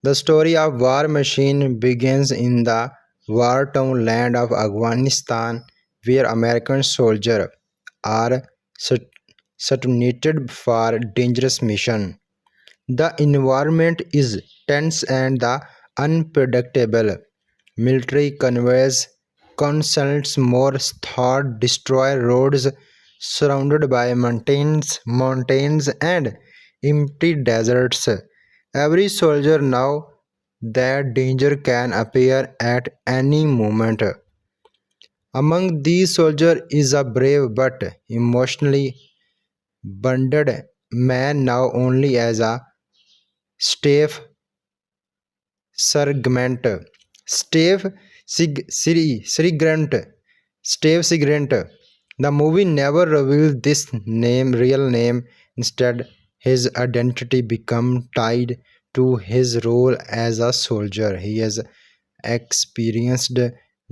The story of War Machine begins in the war-torn land of Afghanistan, where American soldiers are stationed for dangerous mission. The environment is tense and the unpredictable. Military convoys constantly more thought destroy roads surrounded by mountains and empty deserts. Every soldier knows that danger can appear at any moment. Among these soldiers is a brave but emotionally wounded man known only as a staff sergeant. Stave Grant. Stave Grant. The movie never reveals this real name. Instead, his identity become tied to his role as a soldier. He is experienced,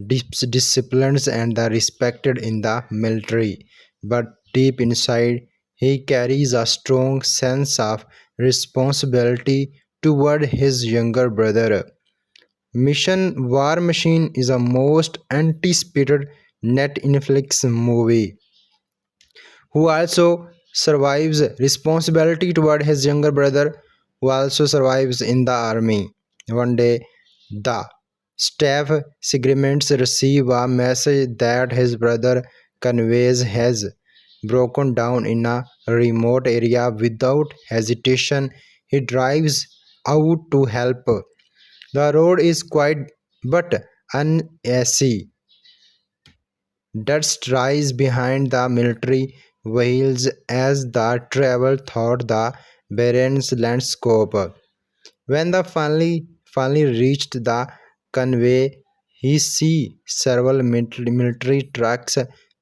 disciplined, and respected in the military. But deep inside, he carries a strong sense of responsibility toward his younger brother. Mission War Machine is a most anticipated Netflix movie who also survives responsibility toward his younger brother who also survives in the army. One day, the staff segments receive a message that his brother conveys has broken down in a remote area. Without hesitation, he drives out to help. The road is quiet but uneasy. Dust rises behind the military vehicles as the traveler through the barren landscape. When they finally reached the convey, he sees several military trucks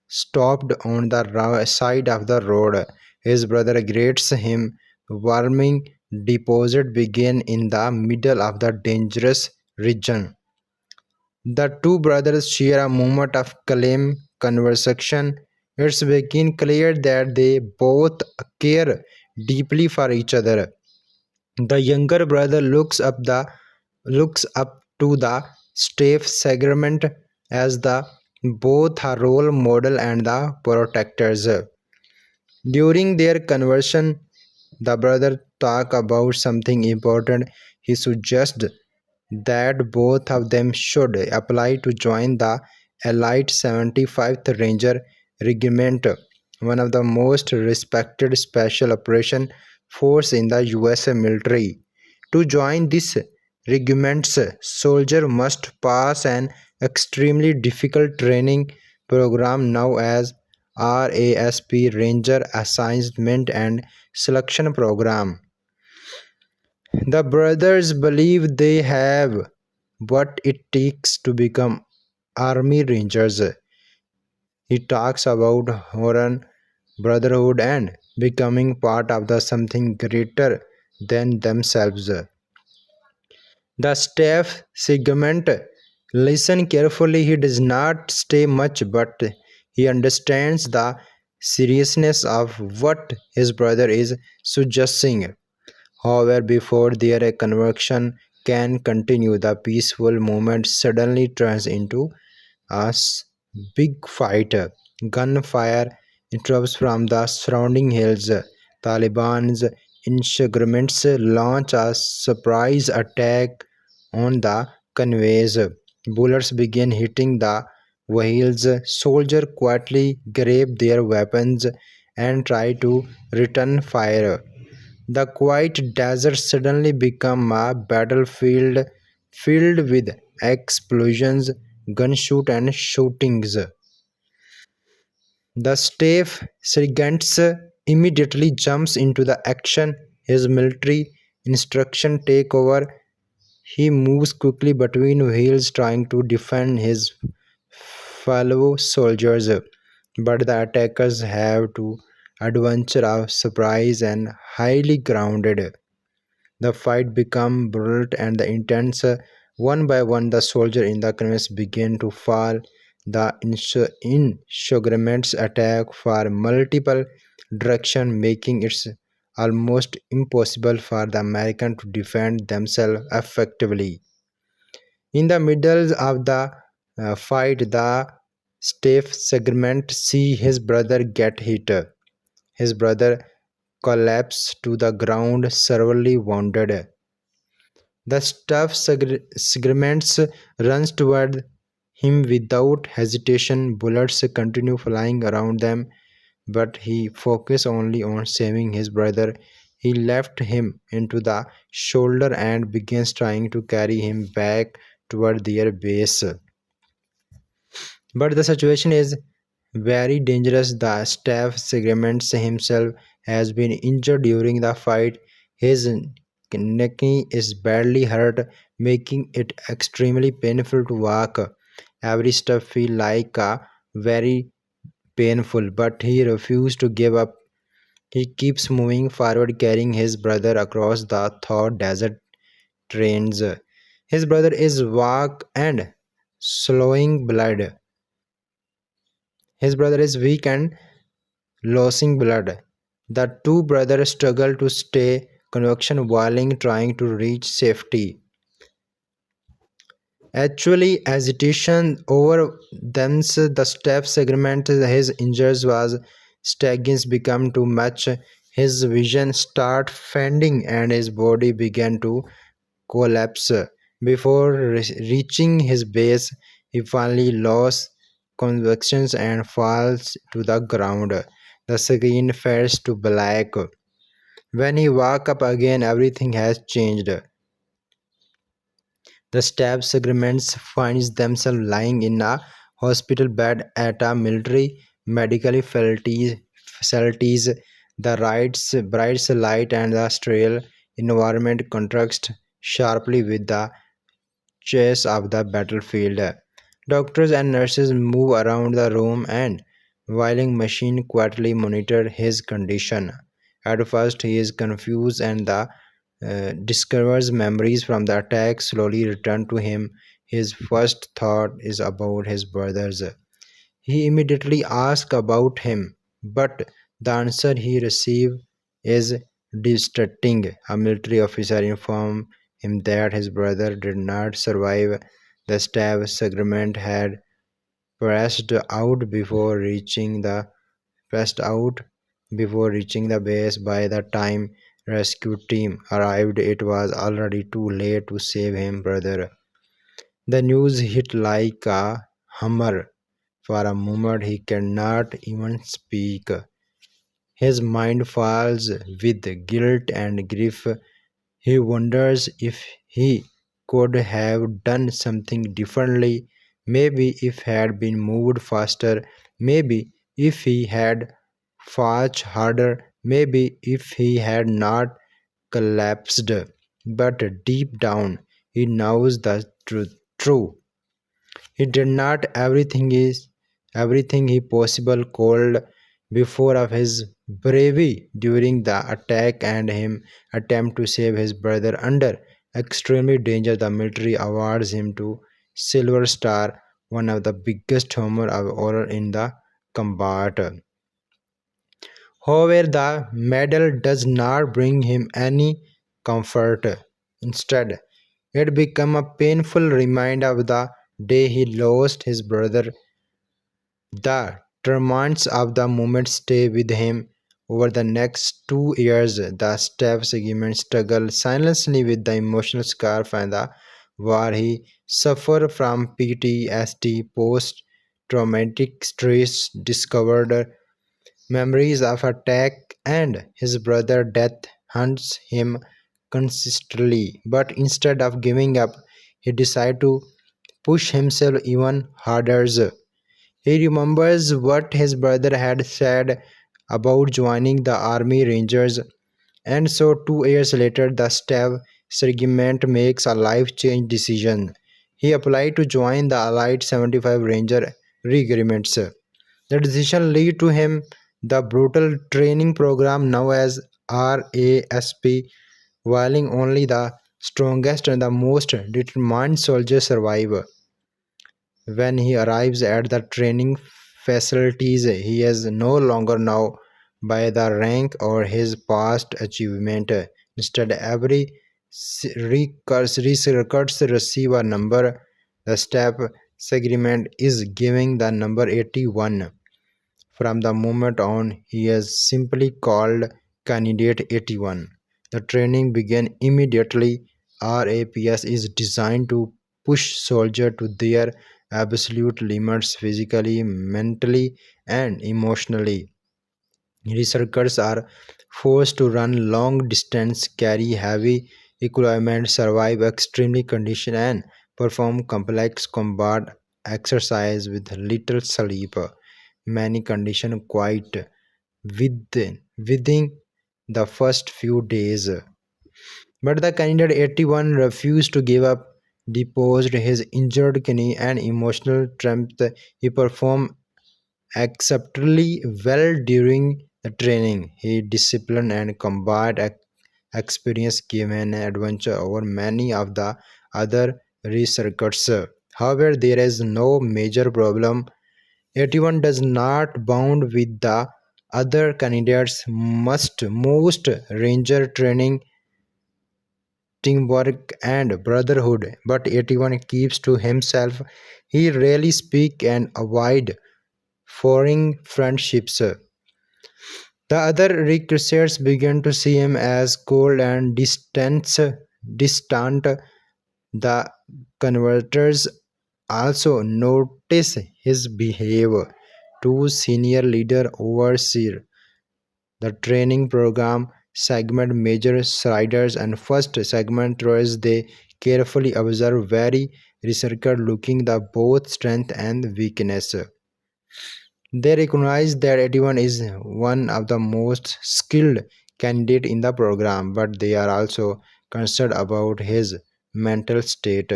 stopped on the side of the road. His brother greets him. Warming deposit begin in the middle of the dangerous region. The two brothers share a moment of calm conversation. It's become clear that they both care deeply for each other. The younger brother looks up to the staff segment as the both a role model and the protectors. During their conversation, the brother talk about something important. He suggests that both of them should apply to join the elite 75th Ranger Regiment, one of the most respected special operation force in the US military. To join this regiment's soldier must pass an extremely difficult training program known as RASP Ranger Assignment and Selection Program. The brothers believe they have what it takes to become army rangers. He talks about honor, brotherhood, and becoming part of the something greater than themselves. The staff segment listen carefully. He does not say much, but he understands the seriousness of what his brother is suggesting. However, before their conversation can continue, the peaceful moment suddenly turns into a big fight. Gunfire erupts from the surrounding hills. Taliban's insurgents launch a surprise attack on the convoys. Bullets begin hitting the Wales soldiers quietly grab their weapons and try to return fire. The quiet desert suddenly became a battlefield filled with explosions, gunshot, and shootings. The staff sergeant immediately jumps into the action. His military instruction take over. He moves quickly between wheels trying to defend his fellow soldiers, but the attackers have to adventure of surprise and highly grounded. The fight became brutal and intense. One by one, the soldiers in the crevice began to fall. The insurgents attack for multiple directions, making it almost impossible for the Americans to defend themselves effectively. In the middle of the fight, the staff segment see his brother get hit. His brother collapses to the ground, severely wounded. The staff segments runs toward him without hesitation. Bullets continue flying around them, but he focused only on saving his brother. He left him into the shoulder and begins trying to carry him back toward their base. But the situation is very dangerous. The staff segment himself has been injured during the fight. His neck is badly hurt, making it extremely painful to walk. Every step feels like a very painful, but he refuses to give up. He keeps moving forward, carrying his brother across the thawed desert trains. His brother is weak and slowing blood. His brother is weak and losing blood. The two brothers struggle to stay conviction while trying to reach safety. Actually, agitation over thence the step segment his injuries was stagnant become too much. His vision start fading and his body began to collapse. Before reaching his base, he finally lost convictions and falls to the ground. The screen fades to black. When he woke up again, everything has changed. The staff segments finds themselves lying in a hospital bed at a military medical facilities. The bright light and the sterile environment contrast sharply with the chase of the battlefield. Doctors and nurses move around the room and whiling machine quietly monitor his condition. At first he is confused and the discovers memories from the attack slowly return to him. His first thought is about his brothers. He immediately asks about him, but the answer he receives is distracting. A military officer informs him that his brother did not survive. The staff segment had pressed out before reaching the pressed out before reaching the base. By the time rescue team arrived, it was already too late to save him brother. The news hit like a hammer. For a moment he cannot even speak. His mind falls with guilt and grief. He wonders if he could have done something differently, maybe if he had been moved faster, maybe if he had fought harder, maybe if he had not collapsed. But deep down, he knows the truth. True. He did not everything he possible called before of his bravery during the attack and him attempt to save his brother under extremely danger. The military awards him to Silver Star, one of the biggest honor of honor in the combat. However, the medal does not bring him any comfort. Instead, it became a painful reminder of the day he lost his brother. The torments of the moment stay with him. Over the next 2 years, the staff segment struggled silently with the emotional scar and the war. He suffered from PTSD, post traumatic stress, discovered memories of attack, and his brother death haunts him consistently. But instead of giving up, he decides to push himself even harder. He remembers what his brother had said about joining the Army Rangers, and so 2 years later, the staff sergeant makes a life change decision. He applied to join the Allied 75 Ranger regiments. The decision led to him the brutal training program known as RASP, while only the strongest and the most determined soldiers survive. When he arrives at the training facilities, he is no longer known by the rank or his past achievement. Instead, every recruits receive a number. The staff segment is giving the number 81. From the moment on, he is simply called Candidate 81. The training began immediately. RAPS is designed to push soldiers to their absolute limits physically, mentally, and emotionally. Researchers are forced to run long distance, carry heavy equipment, survive extremely conditions, and perform complex combat exercise with little sleep. Many conditions quite within the first few days. But the candidate 81 refused to give up, deposed his injured knee and emotional strength. He performed exceptionally well during the training. His discipline and combat experience gave an adventure over many of the other researchers. However, there is no major problem. 81 does not bound with the other candidates. Most ranger training teamwork and brotherhood, but 81 keeps to himself. He rarely speaks and avoid foreign friendships. The other recruits began to see him as cold and distant. The converters also notice his behavior. Two senior leader overseer the training program segment major riders and first segment towards they carefully observe very researcher looking the both strength and weakness. They recognize that 81 is one of the most skilled candidate in the program, but they are also concerned about his mental state.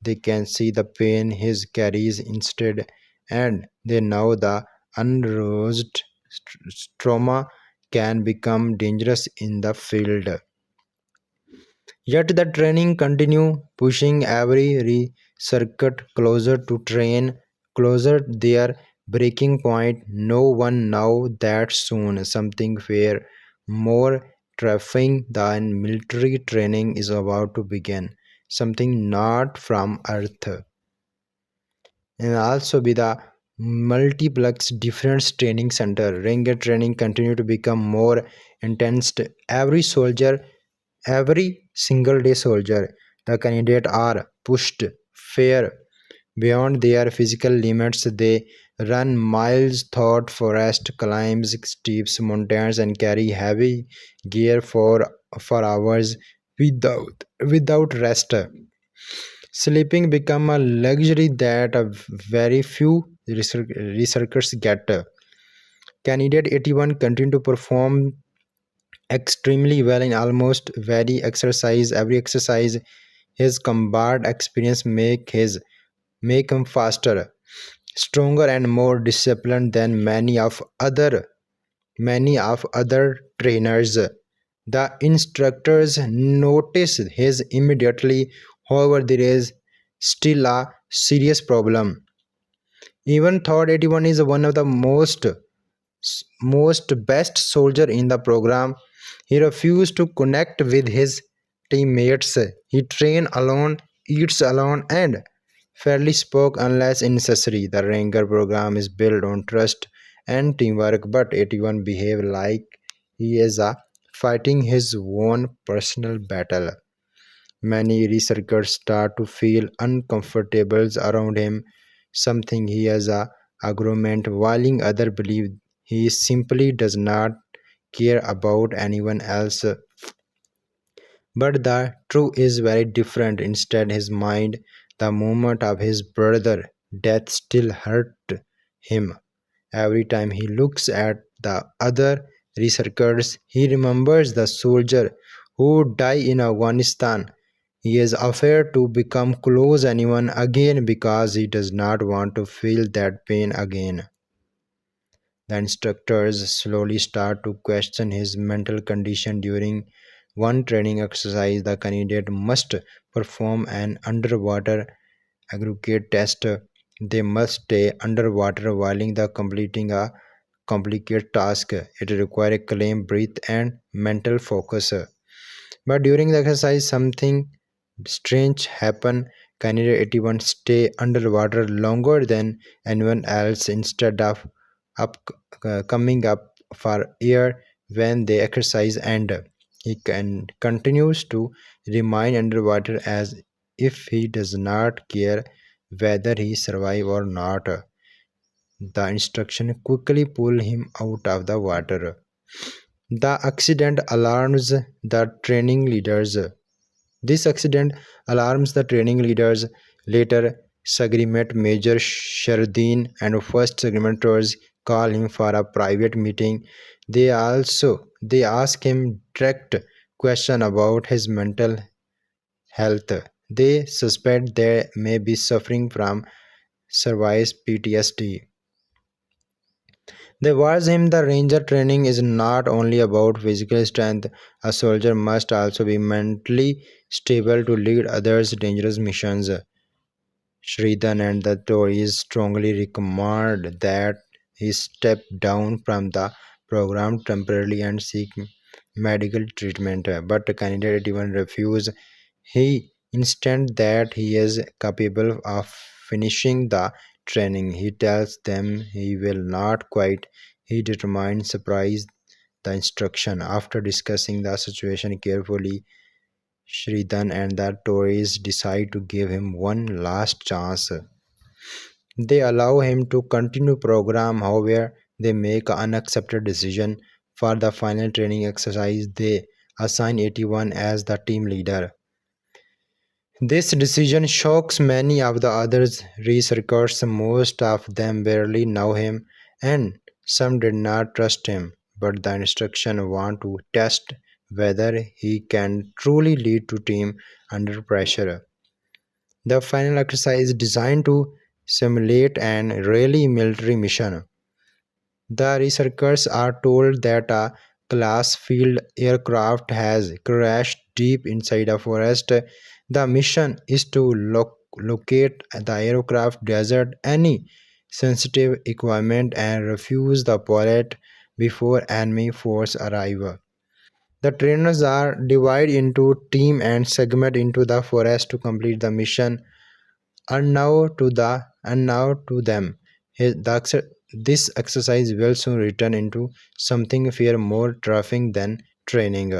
They can see the pain he carries instead, and they know the unresolved trauma can become dangerous in the field. Yet the training continue, pushing every circuit closer to train, closer their breaking point. No one know that soon something fair, more terrifying than military training is about to begin. Something not from Earth, and also be the multiplex different training center. Ranger training continue to become more intense. Every soldier Every single day soldier, the candidates are pushed far beyond their physical limits. They run miles through forest, climbs steep mountains, and carry heavy gear for hours without rest. Sleeping become a luxury that a very few researchers get. Candidate 81 continue to perform extremely well in almost every exercise. His combat experience make him faster, stronger, and more disciplined than many of other trainers. The instructors notice his immediately. However, there is still a serious problem. Even though 81 is one of the most best soldier in the program, he refused to connect with his teammates. He trained alone, eats alone, and fairly spoke unless necessary. The Ranger program is built on trust and teamwork, but 81 behave like he is fighting his own personal battle. Many researchers start to feel uncomfortable around him, something he has argument, while others believe he simply does not care about anyone else. But the truth is very different. Instead, his mind, the moment of his brother' death, still hurt him. Every time he looks at the other researchers, he remembers the soldier who died in Afghanistan. He is afraid to become close anyone again because he does not want to feel that pain again. The instructors slowly start to question his mental condition during one training exercise. The candidate must perform an underwater aggregate test. They must stay underwater while completing a complicated task. It requires calm breath and mental focus. But during the exercise, something strange happen. Candidate 81 stay underwater longer than anyone else. Instead of up coming up for air when the exercise end. He continues to remain underwater as if he does not care whether he survive or not. The instruction quickly pull him out of the water. The accident alarms the training leaders. This accident alarms the training leaders. Later, Sagrimet Major Shardin and first Sagrimentors call him for a private meeting. They ask him direct question about his mental health. They suspect they may be suffering from severe PTSD. They warn him the ranger training is not only about physical strength. A soldier must also be mentally stable to lead others dangerous missions. Shridan and the Tories strongly recommend that he step down from the program temporarily and seek medical treatment. But the candidate even refuses. He insists that he is capable of finishing the training. He tells them he will not quit. He determines surprise the instruction. After discussing the situation carefully, Shridan and the Tories decide to give him one last chance. They allow him to continue program. However, they make an unaccepted decision. For the final training exercise, they assign 81 as the team leader. This decision shocks many of the other researchers. Most of them barely know him, and some did not trust him. But the instructions want to test whether he can truly lead to team under pressure. The final exercise is designed to simulate an really military mission. The researchers are told that a class field aircraft has crashed deep inside a forest. The mission is to locate the aircraft, desert any sensitive equipment, and refuse the pilot before enemy force arrive. The trainers are divided into team and segment into the forest to complete the mission. And now to them, this exercise will soon return into something far more terrifying than training.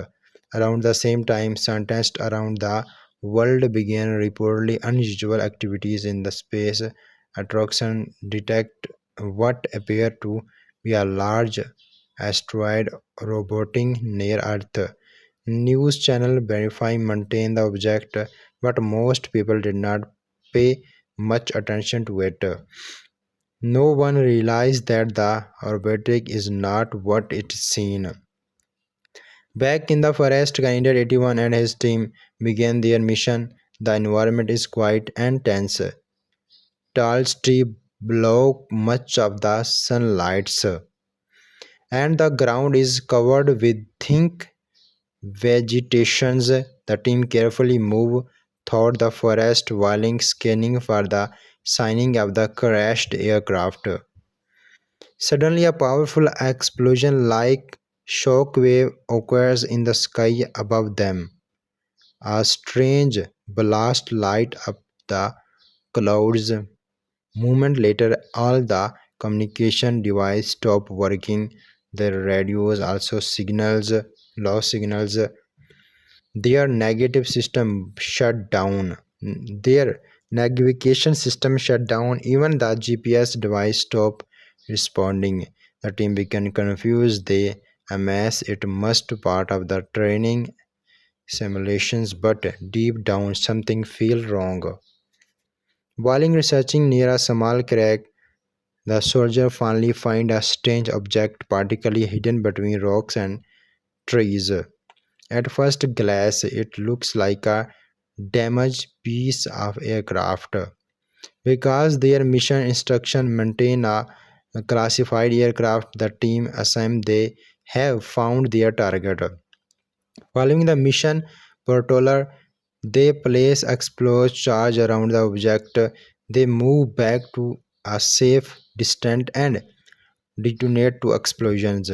Around the same time, scientists around the world began reportedly unusual activities in the space. Attraction detect what appear to be a large asteroid orbiting near Earth. News channel verify maintain the object, but most people did not pay much attention to it. No one realized that the orbiting is not what it seems. Back in the forest, Candidate 81 and his team began their mission. The environment is quiet and tense. Tall trees block much of the sunlight, and the ground is covered with thick vegetations. The team carefully move through the forest while scanning for the signing of the crashed aircraft. Suddenly, a powerful explosion like shockwave occurs in the sky above them. A strange blast light up the clouds. Moment later, all the communication devices stop working. The radios also signals lost signals. Their negative system shut down. Their Navigation system shut down, even the GPS device stopped responding. The team became confused. They amassed it must part of the training simulations, but deep down something felt wrong. While researching near a small crack, the soldier finally find a strange object partially hidden between rocks and trees. At first glance, it looks like a damaged piece of aircraft because their mission instruction maintain a classified aircraft. The team assumed they have found their target. Following the mission protocol, they place explosive charge around the object. They move back to a safe distance and detonate two explosions.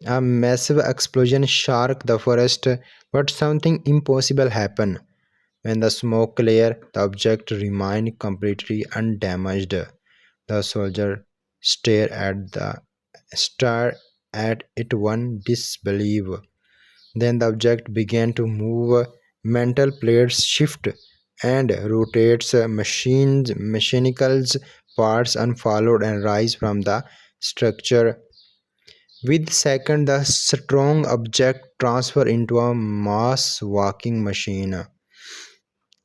A massive explosion shook the forest, but something impossible happened. When the smoke cleared, the object remained completely undamaged. The soldier stared at it one disbelief. Then the object began to move. Mental plates shift and rotates. Mechanical parts unfolded and rise from the structure. With second, the strong object transfer into a mass walking machine.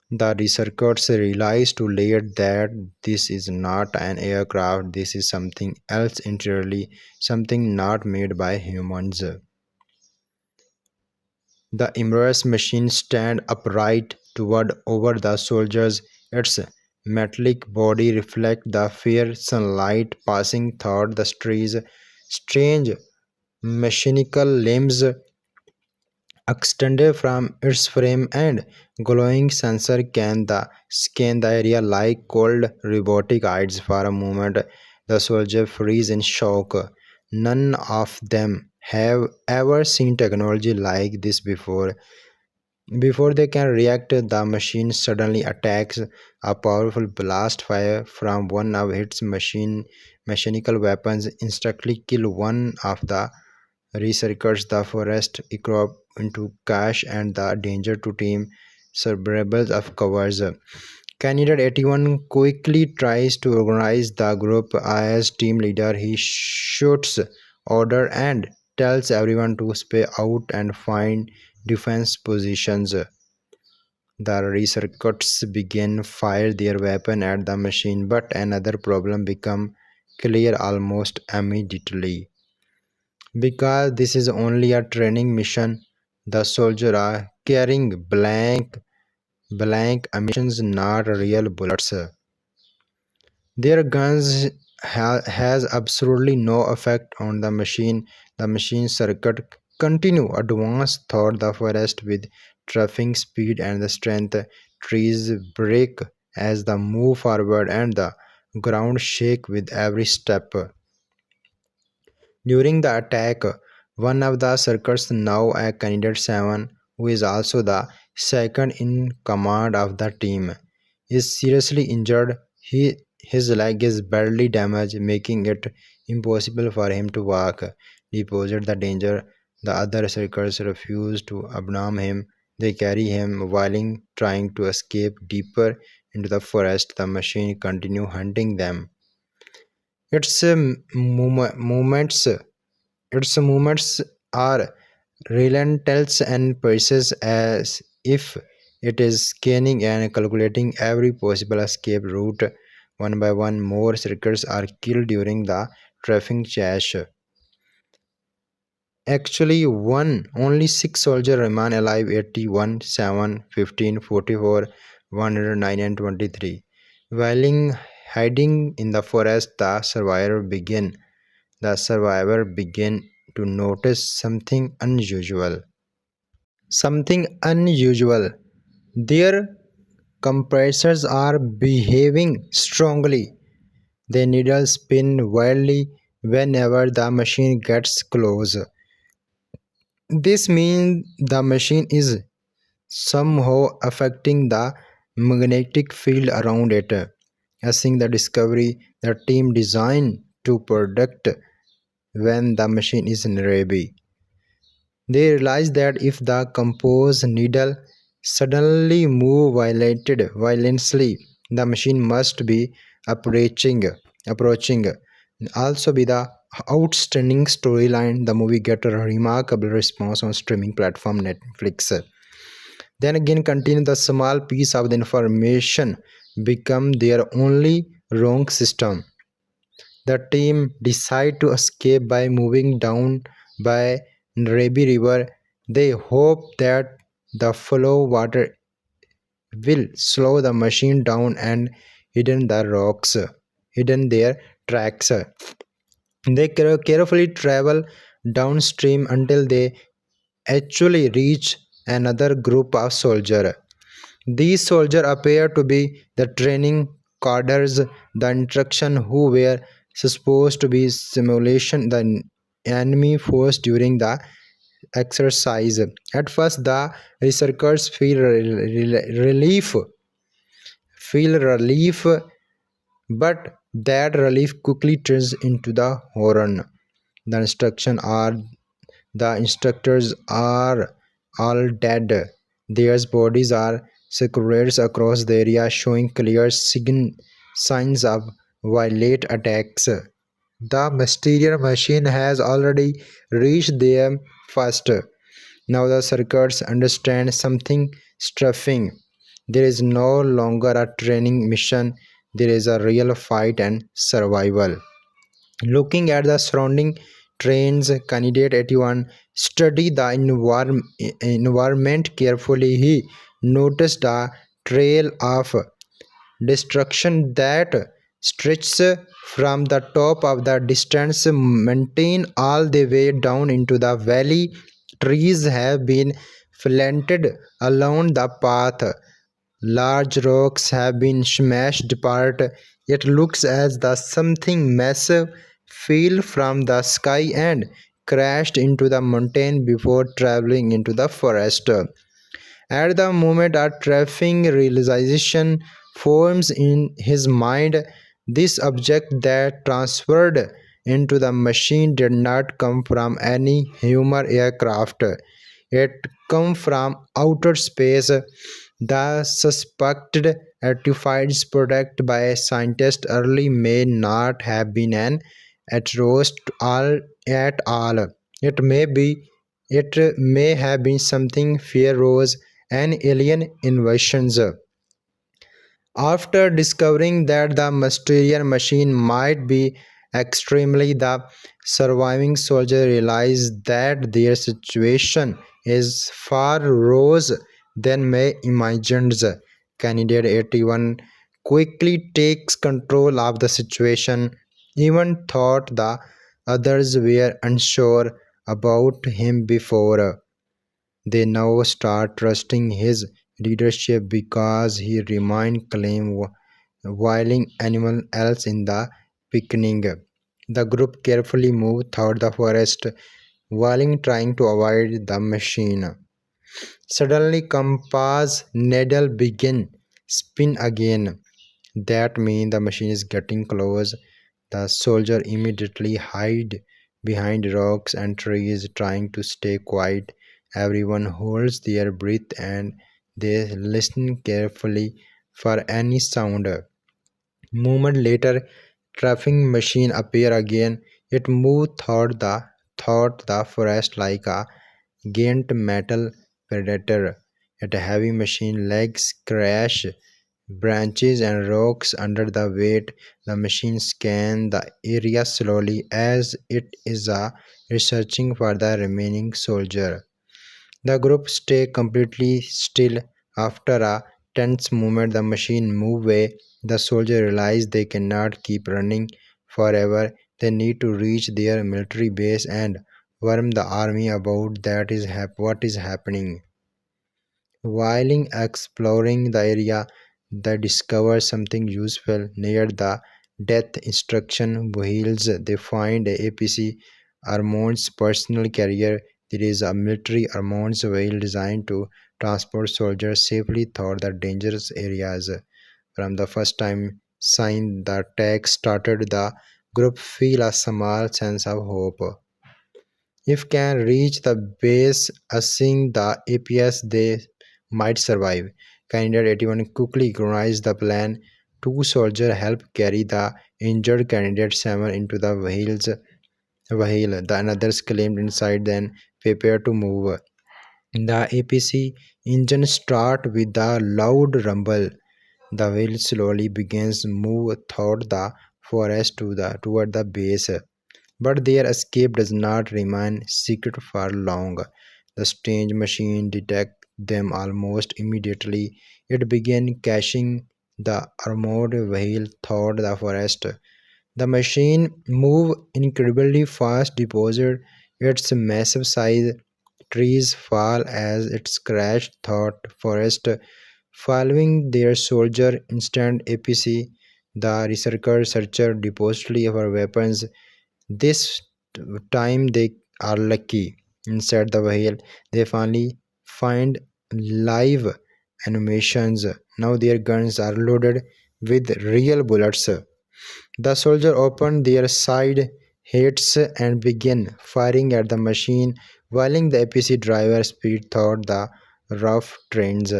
The researchers realized too late that this is not an aircraft, this is something else entirely, something not made by humans. The immense machine stands upright toward over the soldiers. Its metallic body reflects the fair sunlight passing through the trees. Strange mechanical limbs extended from its frame and glowing sensor can the scan the area like cold robotic eyes. For a moment the soldier freeze in shock. None of them have ever seen technology like this before. Before they can react, the machine suddenly attacks. A powerful blast fire from one of its mechanical weapons instantly kill one of the researchers. The forest erupt into cash and the danger to team cerebrals of covers. Candidate 81 quickly tries to organize the group as team leader. He shoots order and tells everyone to spay out and find defense positions. The researchers begin fire their weapon at the machine, but another problem become clear almost immediately. Because this is only a training mission, the soldiers are carrying blank ammunitions, not real bullets. Their guns has absolutely no effect on the machine. The machine circuit continue advance through the forest with traffic speed and the strength. Trees break as they move forward and the ground shake with every step. During the attack, one of the circuits, now a candidate 7, who is also the second in command of the team, is seriously injured. His leg is badly damaged, making it impossible for him to walk. Deposit the danger. The other circuits refuse to abandon him. They carry him while trying to escape deeper into the forest. The machine continue hunting them. Its movements its movements are relentless and precise, as if it is scanning and calculating every possible escape route. One by one, more circuits are killed during the traffic chase. Actually, only six soldiers remain alive: 81, 7, 15, 44, 109, and 23. While hiding in the forest, the survivor began to notice something unusual. Something unusual. Their compressors are behaving strongly. Their needles spin wildly whenever the machine gets close. This means the machine is somehow affecting the magnetic field around it. Seeing the discovery, the team designed to predict when the machine is nearby. They realized that if the composed needle suddenly move violently, the machine must be approaching. Also, be the outstanding storyline. The movie get a remarkable response on streaming platform Netflix. Then again, continue the small piece of the information become their only wrong system. The team decide to escape by moving down by Rabi River. They hope that the flow water will slow the machine down and hidden their tracks. They carefully travel downstream until they actually reach another group of soldiers. These soldiers appear to be the training cadres, the instruction who were supposed to be simulation the enemy force during the exercise. At first, the researchers feel relief, but that relief quickly turns into the horror. The instruction are the instructors are all dead. Their bodies are scattered across the area, showing clear signs of violent attacks. The mysterious machine has already reached them first. Now the circuits understand something strafing. There is no longer a training mission, there is a real fight and survival. Looking at the surrounding trains, Candidate 81 studied the environment carefully. He noticed a trail of destruction that stretches from the top of the distance mountain all the way down into the valley. Trees have been planted along the path. Large rocks have been smashed apart. It looks as though something massive fell from the sky and crashed into the mountain before traveling into the forest. At the moment a terrifying realization forms in his mind. This object that transferred into the machine did not come from any human aircraft. It came from outer space. The suspected artifact product by scientists early may not have been an asteroid at all. It may be it may have been something Pharaoh's and alien invasions. After discovering that the mysterious machine might be extremely, the surviving soldiers realize that their situation is far worse than may imagined. Candidate 81 quickly takes control of the situation, even thought the others were unsure about him before. They now start trusting his leadership because he remained calm while anyone else in the beginning. The group carefully moved through the forest while trying to avoid the machine. Suddenly compass needle begin spin again. That means the machine is getting close. The soldier immediately hide behind rocks and trees trying to stay quiet. Everyone holds their breath and they listen carefully for any sound. Moment later, trafficking machine appear again. It moved through the forest like a giant metal predator. Its heavy machine legs crash branches and rocks under the weight. The machine scans the area slowly as it is researching for the remaining soldier. The group stay completely still. After a tense moment, the machine move away. The soldiers realize they cannot keep running forever. They need to reach their military base and warn the army about what is happening. While exploring the area, they discover something useful near the death instruction wheels. They find a APC Armand's personal carrier. There is a military Armand's wheel designed to transport soldiers safely through the dangerous areas. From the first time sign the attack started, the group feel a small sense of hope. If can reach the base assuming the APS they might survive. Candidate 81 quickly organized the plan. two soldiers help carry the injured candidate 7 into the vehicle. The others claimed inside then prepare to move. The APC engine start with a loud rumble. The wheel slowly begins move through the forest toward the base. But their escape does not remain secret for long. The strange machine detected them almost immediately. It began caching the armored vehicle through the forest. The machine moved incredibly fast, deposit its massive size. Trees fall as it crashed through forest. Following their soldier instant APC, the researcher searcher depository for weapons. This time they are lucky. Inside the vehicle, they finally find live animations. Now their guns are loaded with real bullets. The soldier opened their side hits and began firing at the machine, while the APC driver speed through the rough trains.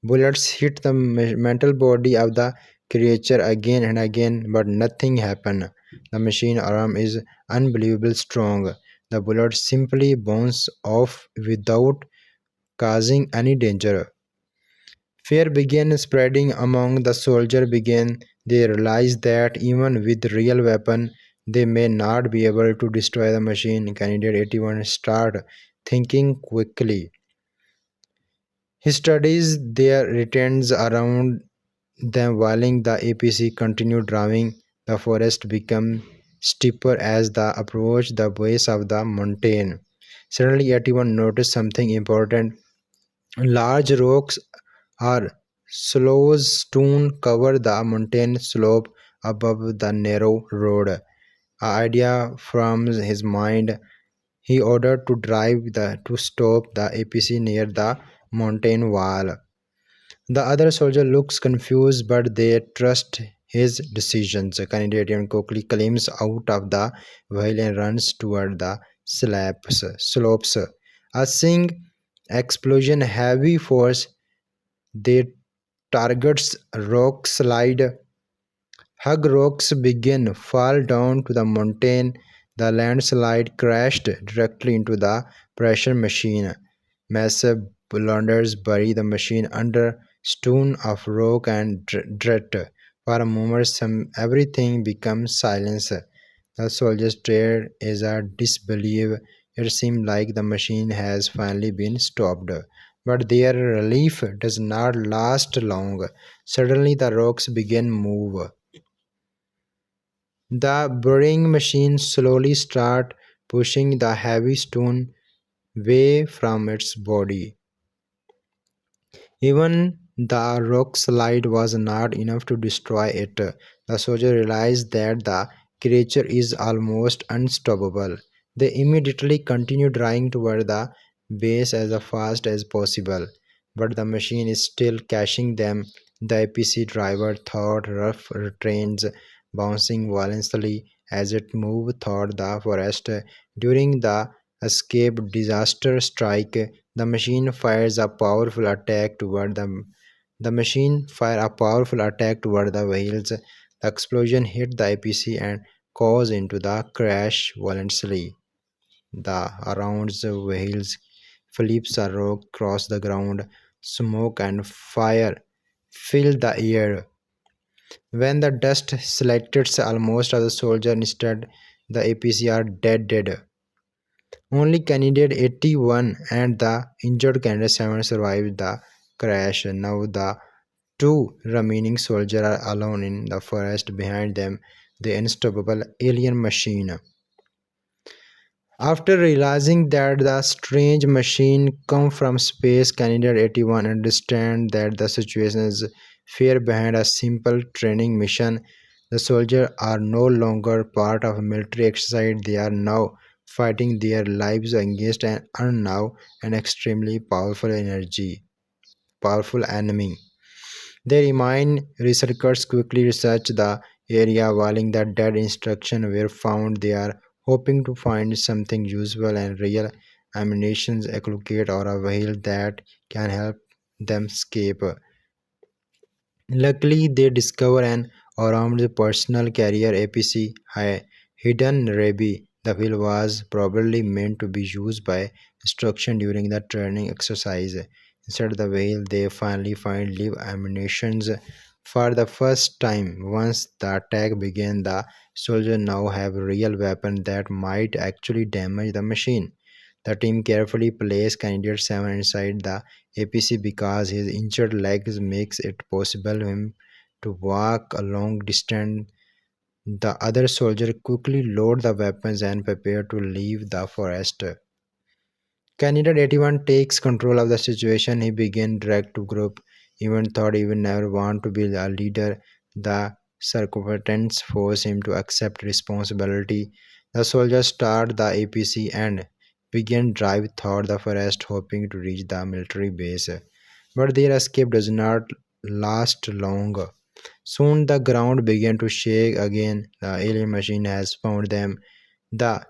Bullets hit the mental body of the creature again and again, but nothing happened. The machine arm is unbelievably strong. The bullets simply bounce off without causing any danger. Fear began spreading among the soldiers. Began they realized that even with real weapon, they may not be able to destroy the machine. Candidate 81 started thinking quickly. He studies their returns around them while the APC continued driving. The forest became steeper as they approached the base of the mountain. Suddenly, 81 noticed something important. Large rocks or sloughs stone cover the mountain slope above the narrow road. An idea from his mind, he ordered to stop the APC near the mountain wall. The other soldier looks confused, but they trust his decisions. Candidate quickly climbs out of the vehicle and runs toward the slopes. A seeing explosion, heavy force, they targets rock slide. Hug rocks begin fall down to the mountain. The landslide crashed directly into the pressure machine. Massive boulders bury the machine under stone of rock and dirt. For a moment, everything becomes silence. The soldiers stared as a disbelief. It seemed like the machine has finally been stopped. But their relief does not last long. Suddenly the rocks begin move. The burying machine slowly start pushing the heavy stone away from its body. Even the rock slide was not enough to destroy it. The soldier realized that the creature is almost unstoppable. They immediately continued driving toward the base as fast as possible. But the machine is still catching them. The APC driver thought rough trains bouncing violently as it moved toward the forest. During the escape disaster strike, the machine fires a powerful attack toward the machine fire a powerful attack toward the wheels. The explosion hit the APC and caused into the crash violently. The around the wheels flips a rock across the ground. Smoke and fire filled the air. When the dust selected almost of the soldier instead, the APC are dead. Only candidate 81 and the injured candidate 7 survived the crash. Now the two remaining soldiers are alone in the forest behind them, the unstoppable alien machine. After realizing that the strange machine come from space, candidate 81 understand that the situation is fear behind a simple training mission. The soldiers are no longer part of a military exercise, they are now fighting their lives against an unknown and extremely powerful enemy. They remind researchers quickly research the area while the dead instructions were found. They are hoping to find something useful and real ammunition, a locate or a vehicle that can help them escape. Luckily, they discover an armed personal carrier APC hidden Rabi. The wheel was probably meant to be used by instruction during the training exercise. Inside the wheel, they finally find live ammunitions for the first time. Once the attack began, the soldiers now have a real weapon that might actually damage the machine. The team carefully placed Candidate 7 inside the APC because his injured legs makes it possible him to walk a long distance. The other soldier quickly load the weapons and prepare to leave the forest. Candidate 81 takes control of the situation. He began direct to group, even thought he would never want to be a leader. The circumstances force him to accept responsibility. The soldiers start the APC and begin drive through the forest, hoping to reach the military base. But their escape does not last long. Soon the ground began to shake again. The alien machine has found them. The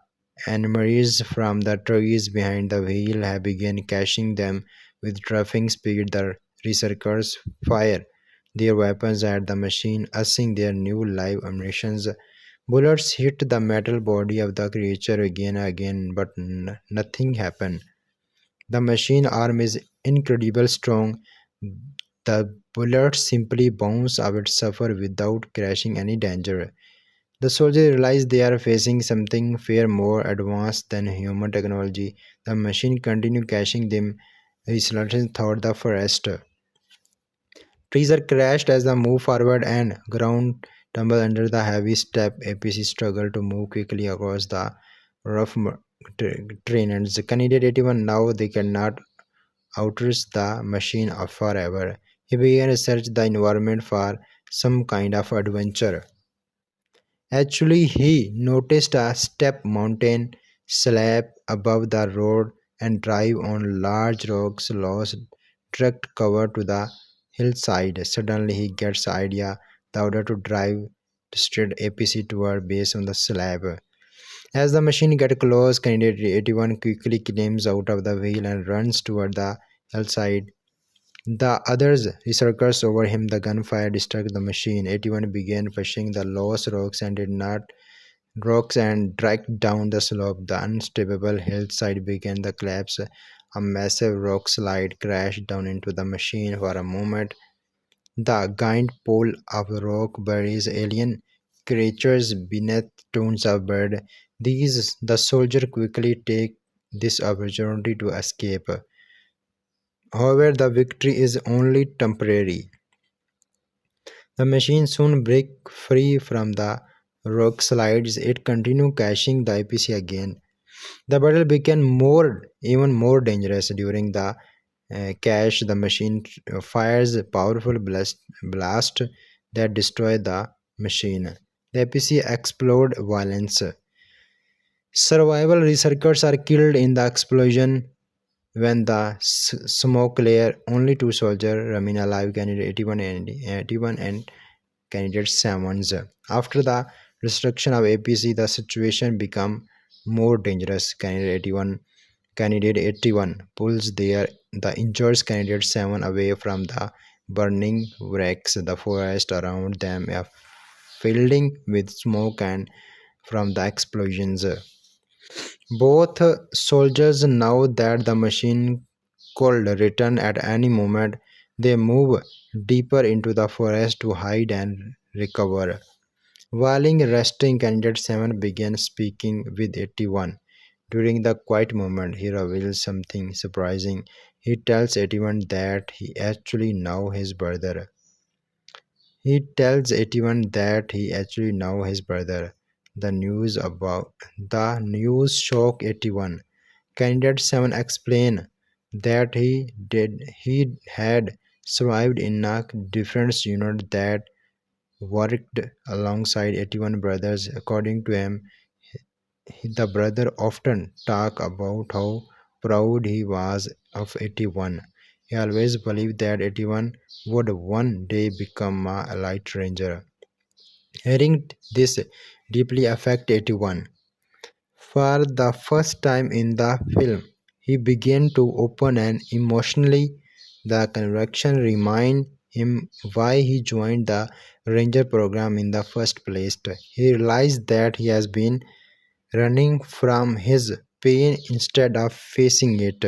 enemies from the trees behind the wheel have begun catching them with driving speed. The researchers fire their weapons at the machine, using their new live ammunitions. Bullets hit the metal body of the creature again and again, but nothing happened. The machine arm is incredibly strong. The bullets simply bounce out and suffer without crashing any danger. The soldiers realize they are facing something far more advanced than human technology. The machine continue catching them, researchers thought the forest. Trees are crashed as they move forward and ground tumble under the heavy step. APC struggle to move quickly across the rough terrain. And the candidate 81 now they cannot outrage the machine forever. He began to search the environment for some kind of adventure. Actually, he noticed a steep mountain slab above the road and drive on large rocks lost direct cover to the hillside. Suddenly, he gets the idea the order to drive straight APC toward base on the slab. As the machine gets close, candidate 81 quickly climbs out of the wheel and runs toward the hillside. The others resurged over him. The gunfire distracted the machine. 81 began pushing the lost rocks and dragged down the slope. The unstable hillside began to collapse. A massive rock slide crashed down into the machine. For a moment, the giant pole of rock buries alien creatures beneath tons of bird. The soldier quickly take this opportunity to escape. However, the victory is only temporary. The machine soon breaks free from the rock slides. It continues catching the APC again. The battle became even more dangerous. During the cache, the machine fires a powerful blast that destroy the machine. The APC explode violence. Survival researchers are killed in the explosion. When the smoke clear, only two soldiers remain alive, Candidate 81 and Candidate 7. After the destruction of APC, the situation become more dangerous. Candidate 81 pulls the injured Candidate 7 away from the burning wrecks. The forest around them are filling with smoke and from the explosions. Both soldiers know that the machine could return at any moment. They move deeper into the forest to hide and recover. While resting, Candidate 7 began speaking with 81. During the quiet moment, he reveals something surprising. He tells 81 that he actually know his brother. He tells 81 that he actually know his brother. The news shock 81. Candidate 7 explained that he had survived in a defense unit that worked alongside 81 brothers. According to him, the brother often talked about how proud he was of 81. He always believed that 81 would one day become a elite ranger. Hearing this deeply affected 81. For the first time in the film, he began to open and emotionally. The connection remind him why he joined the Ranger program in the first place. He realized that he has been running from his pain instead of facing it.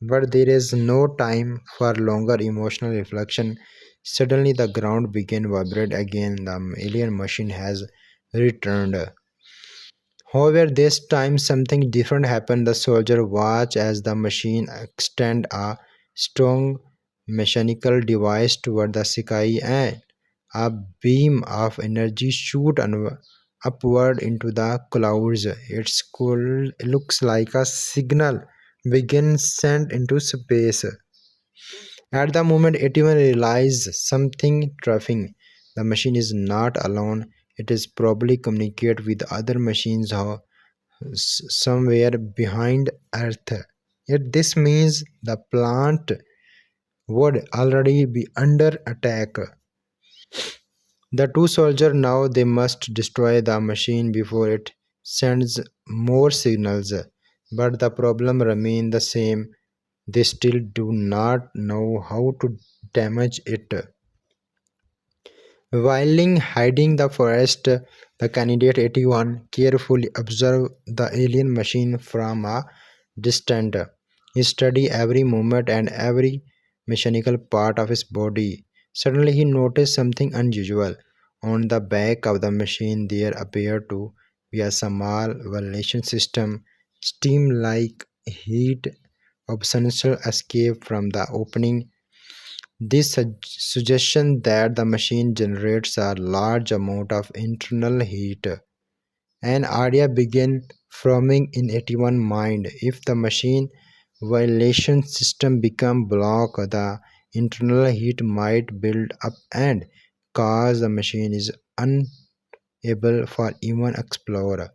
But there is no time for longer emotional reflection. Suddenly, the ground began to vibrate again. The alien machine has returned. However, this time something different happened. The soldier watched as the machine extend a strong mechanical device toward the sky, and a beam of energy shoot upward into the clouds. Looks like a signal begins sent into space. At the moment, everyone realizes something troughing. The machine is not alone. It is probably communicate with other machines somewhere behind Earth. Yet this means the plant would already be under attack. The two soldiers now they must destroy the machine before it sends more signals. But the problem remains the same. They still do not know how to damage it. While hiding the forest, the candidate 81 carefully observed the alien machine from a distance. He studied every movement and every mechanical part of his body. Suddenly, he noticed something unusual. On the back of the machine, there appeared to be a small ventilation system. Steam like heat substantial escape from the opening. This suggestion that the machine generates a large amount of internal heat. An idea began forming in 81 mind. If the machine ventilation system become blocked, the internal heat might build up and cause the machine is unable for even explore.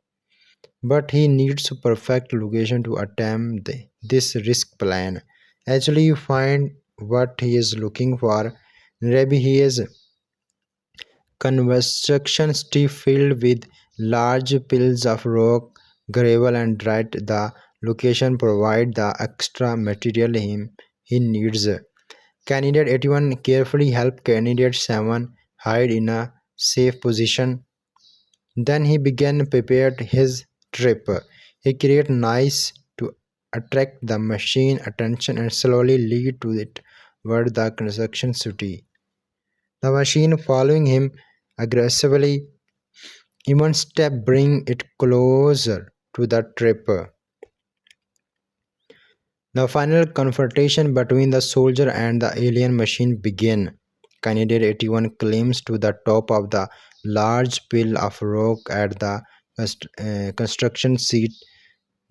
But he needs a perfect location to attempt this risk plan. Actually, you find what he is looking for. Maybe he is construction steep filled with large piles of rock, gravel, and dirt. The location provide the extra material he needs. Candidate 81 carefully helped candidate 7 hide in a safe position. Then he began prepared his trip. He created noise to attract the machine attention and slowly lead to it toward the construction city. The machine following him aggressively, even step bring it closer to the trip. The final confrontation between the soldier and the alien machine began. Candidate 81 climbs to the top of the large pile of rock at the construction site.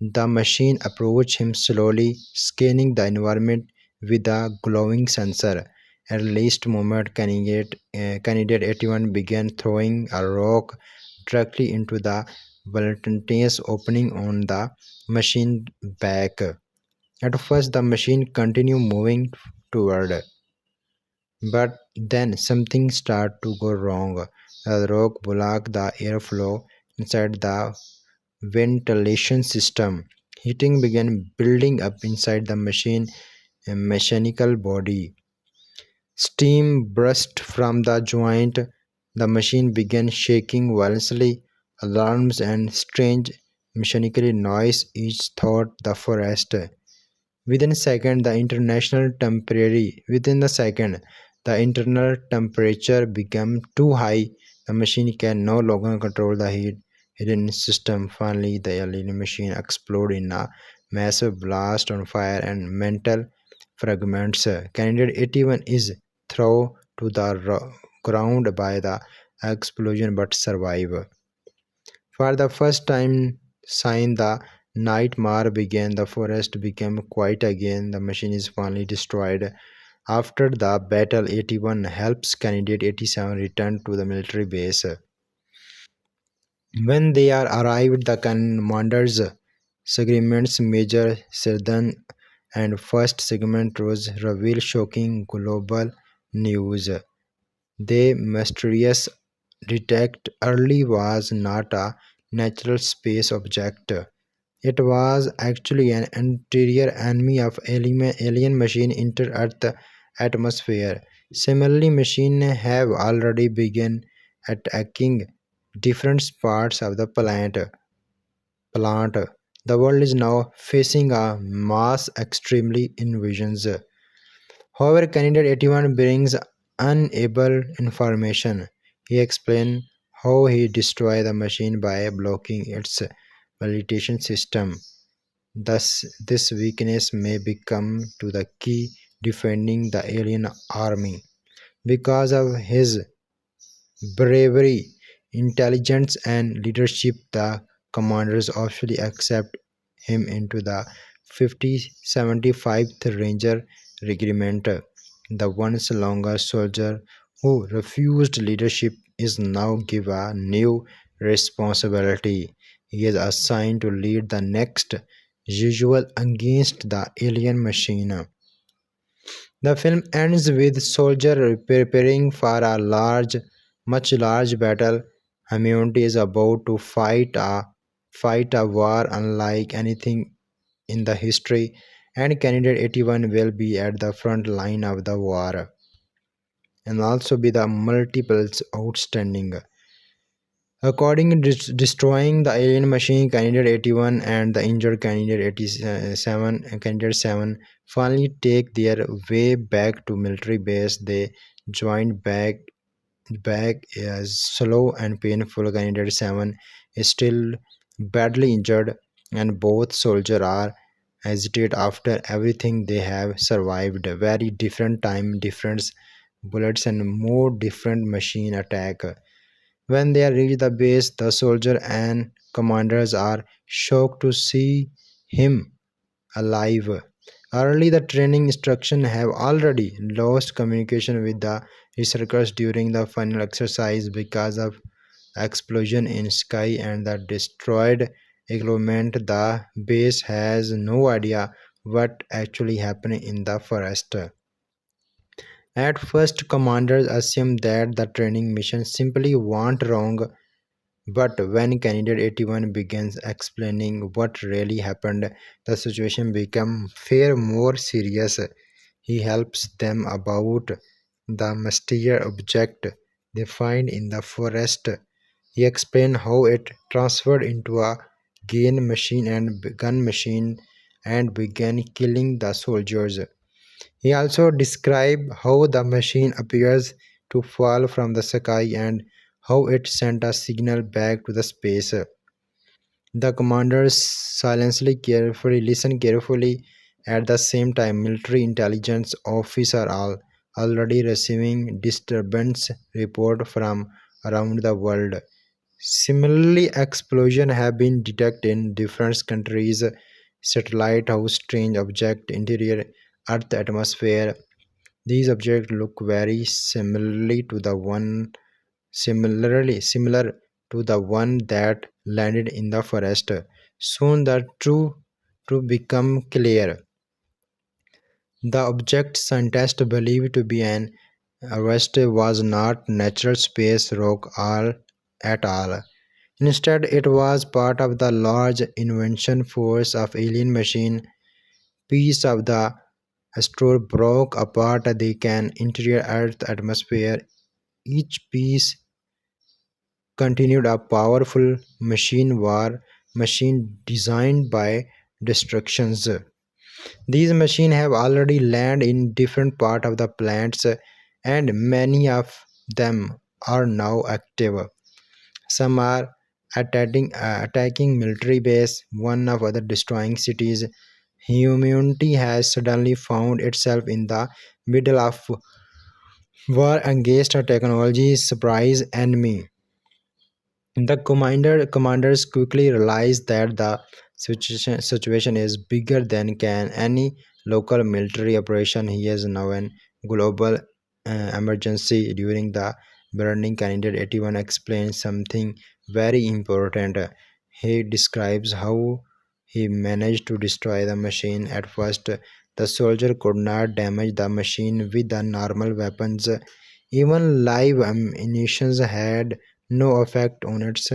The machine approached him slowly, scanning the environment with a glowing sensor. At the last moment, candidate 81 began throwing a rock directly into the volunteer's opening on the machine back. At first, the machine continued moving toward, but then something started to go wrong. The rock blocked the airflow inside the ventilation system. Heating began building up inside the machine mechanical body. Steam burst from the joint. The machine began shaking violently. Alarms and strange mechanical noise each thought the forest. Within the second, the internal temperature became too high. The machine can no longer control the heat hidden system. Finally, the alien machine exploded in a massive blast on fire and metal fragments. Candidate 81 is thrown to the ground by the explosion but survive. For the first time since the nightmare began, the forest became quiet again. The machine is finally destroyed. After the battle, 81 helps candidate 87 return to the military base. When they are arrived, the commanders segments Major Sirdan and first segment was reveal shocking global news. The mysterious detect early was not a natural space object. It was actually an interior enemy of alien machine inter Earth atmosphere. Similarly, machines have already begun attacking different parts of the plant. The world is now facing a mass extremely invasions. However, candidate 81 brings unable information. He explains how he destroyed the machine by blocking its validation system. Thus, this weakness may become to the key defending the alien army. Because of his bravery, intelligence, and leadership, the commanders officially accept him into the 5075th Ranger Regiment. The once longer soldier who refused leadership is now given a new responsibility. He is assigned to lead the next usual against the alien machine. The film ends with soldiers preparing for a much large battle. Humanity is about to fight a war unlike anything in the history, and Candidate 81 will be at the front line of the war and also be the multiples outstanding. According to destroying the alien machine, Candidate 81 and the injured Candidate 87, Candidate 7 finally take their way back to military base. They joined back as slow and painful. Candidate 7 is still badly injured, and both soldiers are hesitate after everything they have survived. Very different time difference, bullets, and more different machine attack. When they reach the base, the soldier and commanders are shocked to see him alive. Early the training instruction have already lost communication with the researchers during the final exercise because of explosion in sky and the destroyed equipment. The base has no idea what actually happened in the forest. At first, commanders assume that the training mission simply went wrong, but when Candidate 81 begins explaining what really happened, the situation becomes far more serious. He helps them about the mysterious object they find in the forest. He explains how it transferred into a gun machine and began killing the soldiers. He also described how the machine appears to fall from the sky and how it sent a signal back to the space. The commanders silently carefully listen carefully. At the same time, military intelligence officers are already receiving disturbance report from around the world. Similarly, explosions have been detected in different countries. Satellite house strange object interior Earth atmosphere. These objects look very similar to the one that landed in the forest. Soon the truth become clear. The object scientists believed to be an arrest was not natural space rock at all. Instead, it was part of the large invention force of alien machine. Piece of the asteroid broke apart the can interior Earth atmosphere. Each piece continued a powerful machine designed by destructions. These machines have already landed in different parts of the planets, and many of them are now active. Some are attacking military base, one of other destroying cities. Humanity has suddenly found itself in the middle of war against a technology surprise enemy. The commanders quickly realize that the situation is bigger than can any local military operation. He is now an global emergency. During the burning, Candidate 81 explains something very important. He describes how he managed to destroy the machine. At first, the soldier could not damage the machine with the normal weapons. Even live ammunition had no effect on its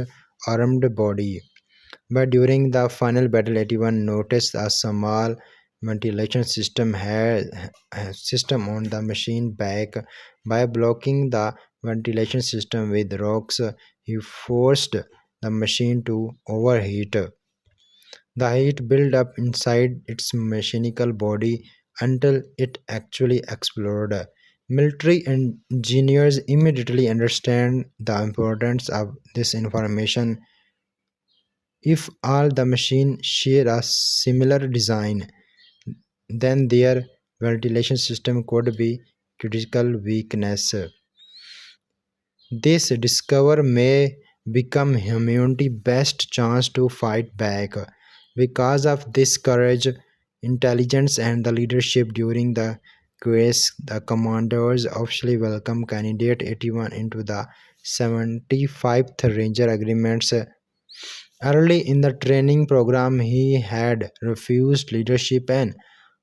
armed body. But during the final battle, 81 noticed a small ventilation system on the machine back. By blocking the ventilation system with rocks, he forced the machine to overheat. The heat built up inside its mechanical body until it actually exploded. Military engineers immediately understand the importance of this information. If all the machines share a similar design, then their ventilation system could be critical weakness. This discover may become humanity's best chance to fight back. Because of this courage, intelligence, and the leadership during the quest, the commanders officially welcomed Candidate 81 into the 75th Ranger Agreements. Early in the training program, he had refused leadership and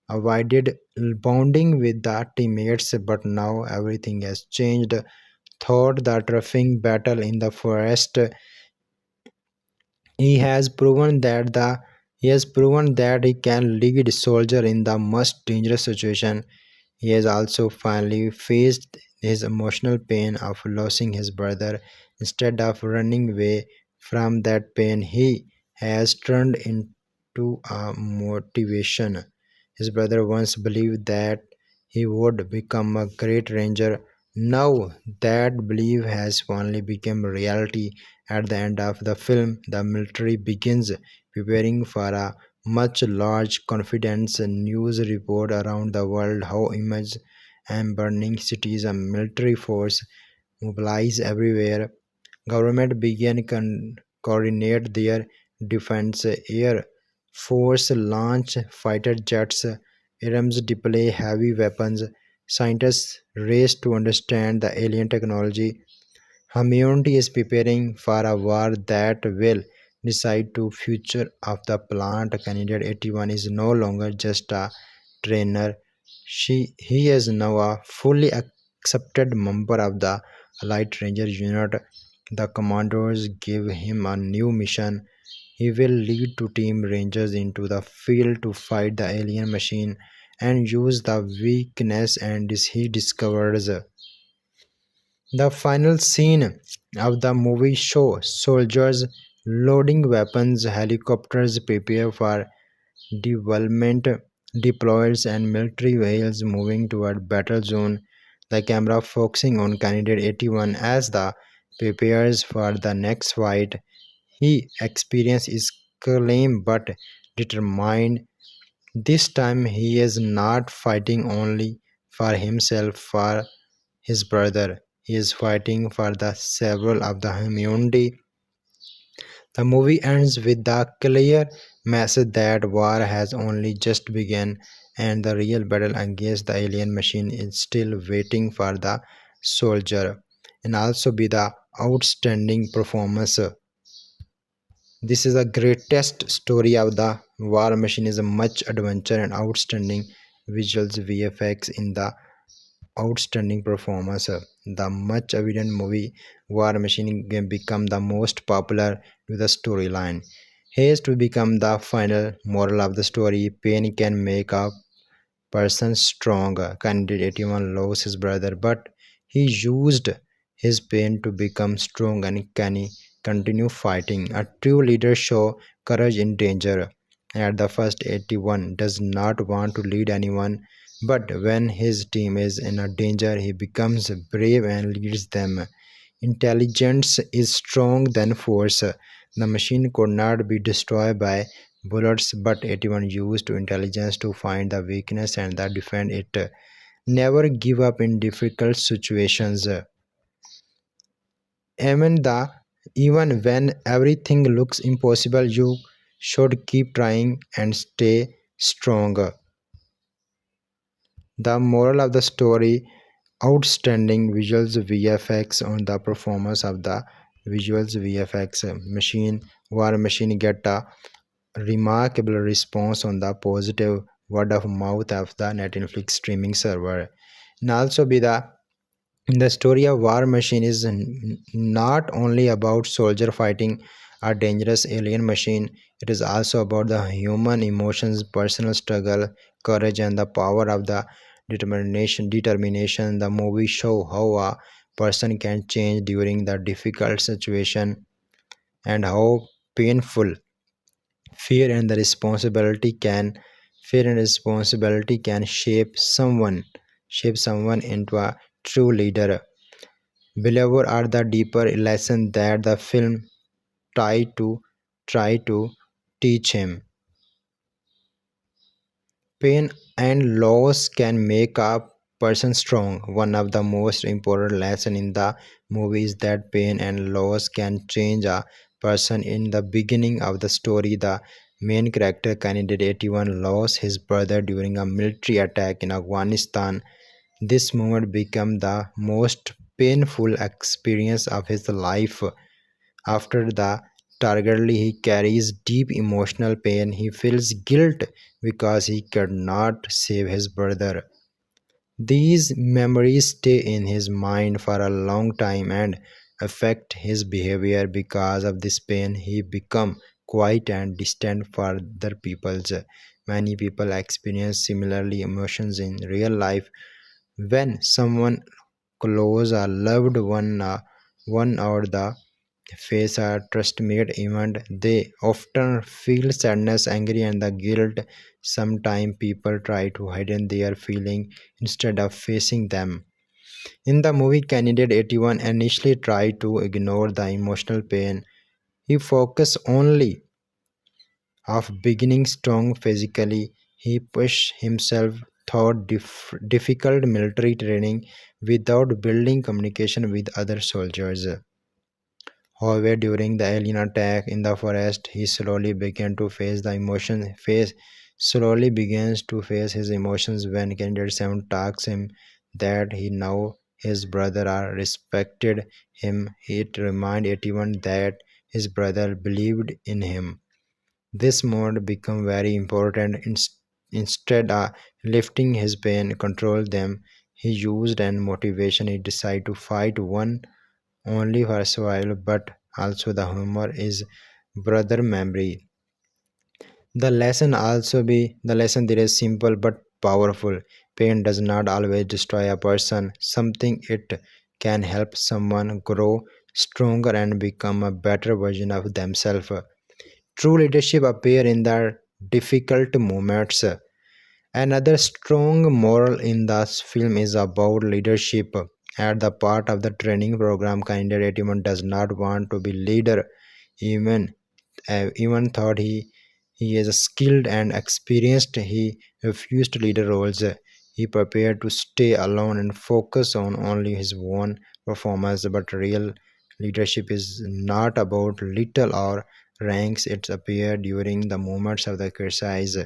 avoided bonding with the teammates, but now everything has changed. Thought the roughing battle in the forest, he has proven that he can lead soldier in the most dangerous situation. He has also finally faced his emotional pain of losing his brother. Instead of running away from that pain, he has turned into a motivation. His brother once believed that he would become a great ranger. Now that belief has finally become reality. At the end of the film, the military begins preparing for a much large confidence news report around the world how image and burning cities and military force mobilize everywhere. Government began coordinate their defense. Air Force launch fighter jets, arms deploy heavy weapons. Scientists race to understand the alien technology. Humanity is preparing for a war that will decide the future of the planet. Candidate 81 is no longer just a trainer. He is now a fully accepted member of the Light Ranger unit. The commanders give him a new mission. He will lead two team rangers into the field to fight the alien machine and use the weakness and he discovers. The final scene of the movie shows soldiers loading weapons, helicopters prepare for development, deploys, and military vehicles moving toward battle zone. The camera focusing on Candidate 81 as the prepares for the next fight. He experiences calm but determined. This time he is not fighting only for himself, for his brother. He is fighting for the several of the humanity. The movie ends with the clear message that war has only just begun and the real battle against the alien machine is still waiting for the soldier. And also be the outstanding performance. This is the greatest story of the war machine is a much adventure and outstanding visuals VFX in the outstanding performance. The much evident movie War Machine can become the most popular with the storyline. Has to become the final moral of the story. Pain can make a person strong. Candidate 81 lost his brother, but he used his pain to become strong and can continue fighting. A true leader show courage in danger. At the first, 81 does not want to lead anyone, but when his team is in a danger, he becomes brave and leads them. Intelligence is strong than force. The machine could not be destroyed by bullets, but 81 used intelligence to find the weakness and defend it. Never give up in difficult situations. Even the even when everything looks impossible, you should keep trying and stay strong. The moral of the story outstanding visuals VFX on the performance of the visuals VFX machine war machine get a remarkable response on the positive word of mouth of the Netflix streaming server. And also be the story of War Machine is not only about soldier fighting a dangerous alien machine. It is also about the human emotions, personal struggle, courage, and the power of the determination. The movie show how a person can change during the difficult situation and how painful fear and the responsibility can fear and responsibility can shape someone into a true leader. Below are the deeper lessons that the film try to teach him. Pain and loss can make a person strong. One of the most important lessons in the movie is that pain and loss can change a person. In the beginning of the story, the main character, Candidate 81, lost his brother during a military attack in Afghanistan. This moment became the most painful experience of his life. After the tragedy, he carries deep emotional pain. He feels guilt because he could not save his brother. These memories stay in his mind for a long time and affect his behavior. Because of this pain, he become quiet and distant for other people's. Many people experience similarly emotions in real life. When someone close a loved one or the face a trust-made event, they often feel sadness, anger, and the guilt. Sometimes people try to hide their feeling instead of facing them. In the movie, Candidate 81 initially tried to ignore the emotional pain. He focused only of beginning strong physically. He pushed himself through difficult military training without building communication with other soldiers. However, during the alien attack in the forest, he slowly began to face the emotion. Face slowly begins to face his emotions when Candidate 7 talks him that he now his brother are respected him. It remind 81 that his brother believed in him. This mode become very important. Instead of lifting his pain, control them, he used and motivation. He decided to fight one only for survival, but also the humor is brother memory. The lesson there is simple but powerful. Pain does not always destroy a person. Something it can help someone grow stronger and become a better version of themselves. True leadership appear in the difficult moments. Another strong moral in the film is about leadership. At the part of the training program, candidate even does not want to be leader. Even even thought he is skilled and experienced, he refused leader roles. He prepared to stay alone and focus on only his own performance. But real leadership is not about little or ranks. It appears during the moments of the exercise.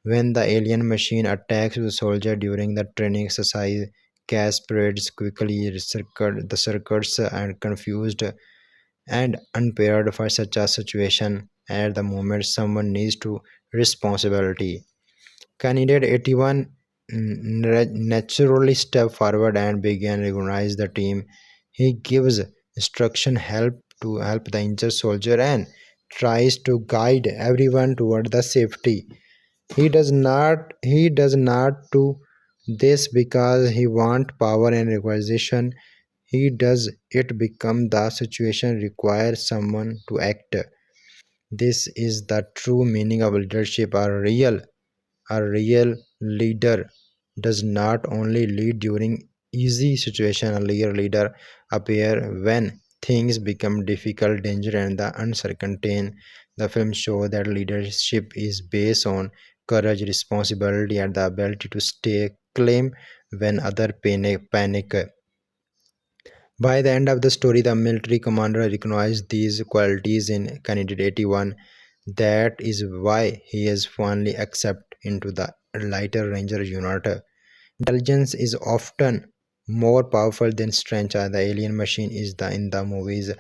When the alien machine attacks the soldier during the training exercise, gas spreads quickly. The circuits are confused and unprepared for such a situation. At the moment, someone needs to responsibility. Candidate 81 naturally stepped forward and began organize the team. He gives instruction help the injured soldier and tries to guide everyone toward the safety. He does not do this because he want power and recognition. He does it become the situation requires someone to act. This is the true meaning of leadership. A real leader does not only lead during easy situation. A real leader appear when things become difficult, danger, and the uncertainty. The film show that leadership is based on courage, responsibility, and the ability to stay calm when other panic. By the end of the story, the military commander recognized these qualities in Candidate 81. That is why he is finally accepted into the lighter ranger unit. Intelligence is often more powerful than strength. The alien machine is in the movies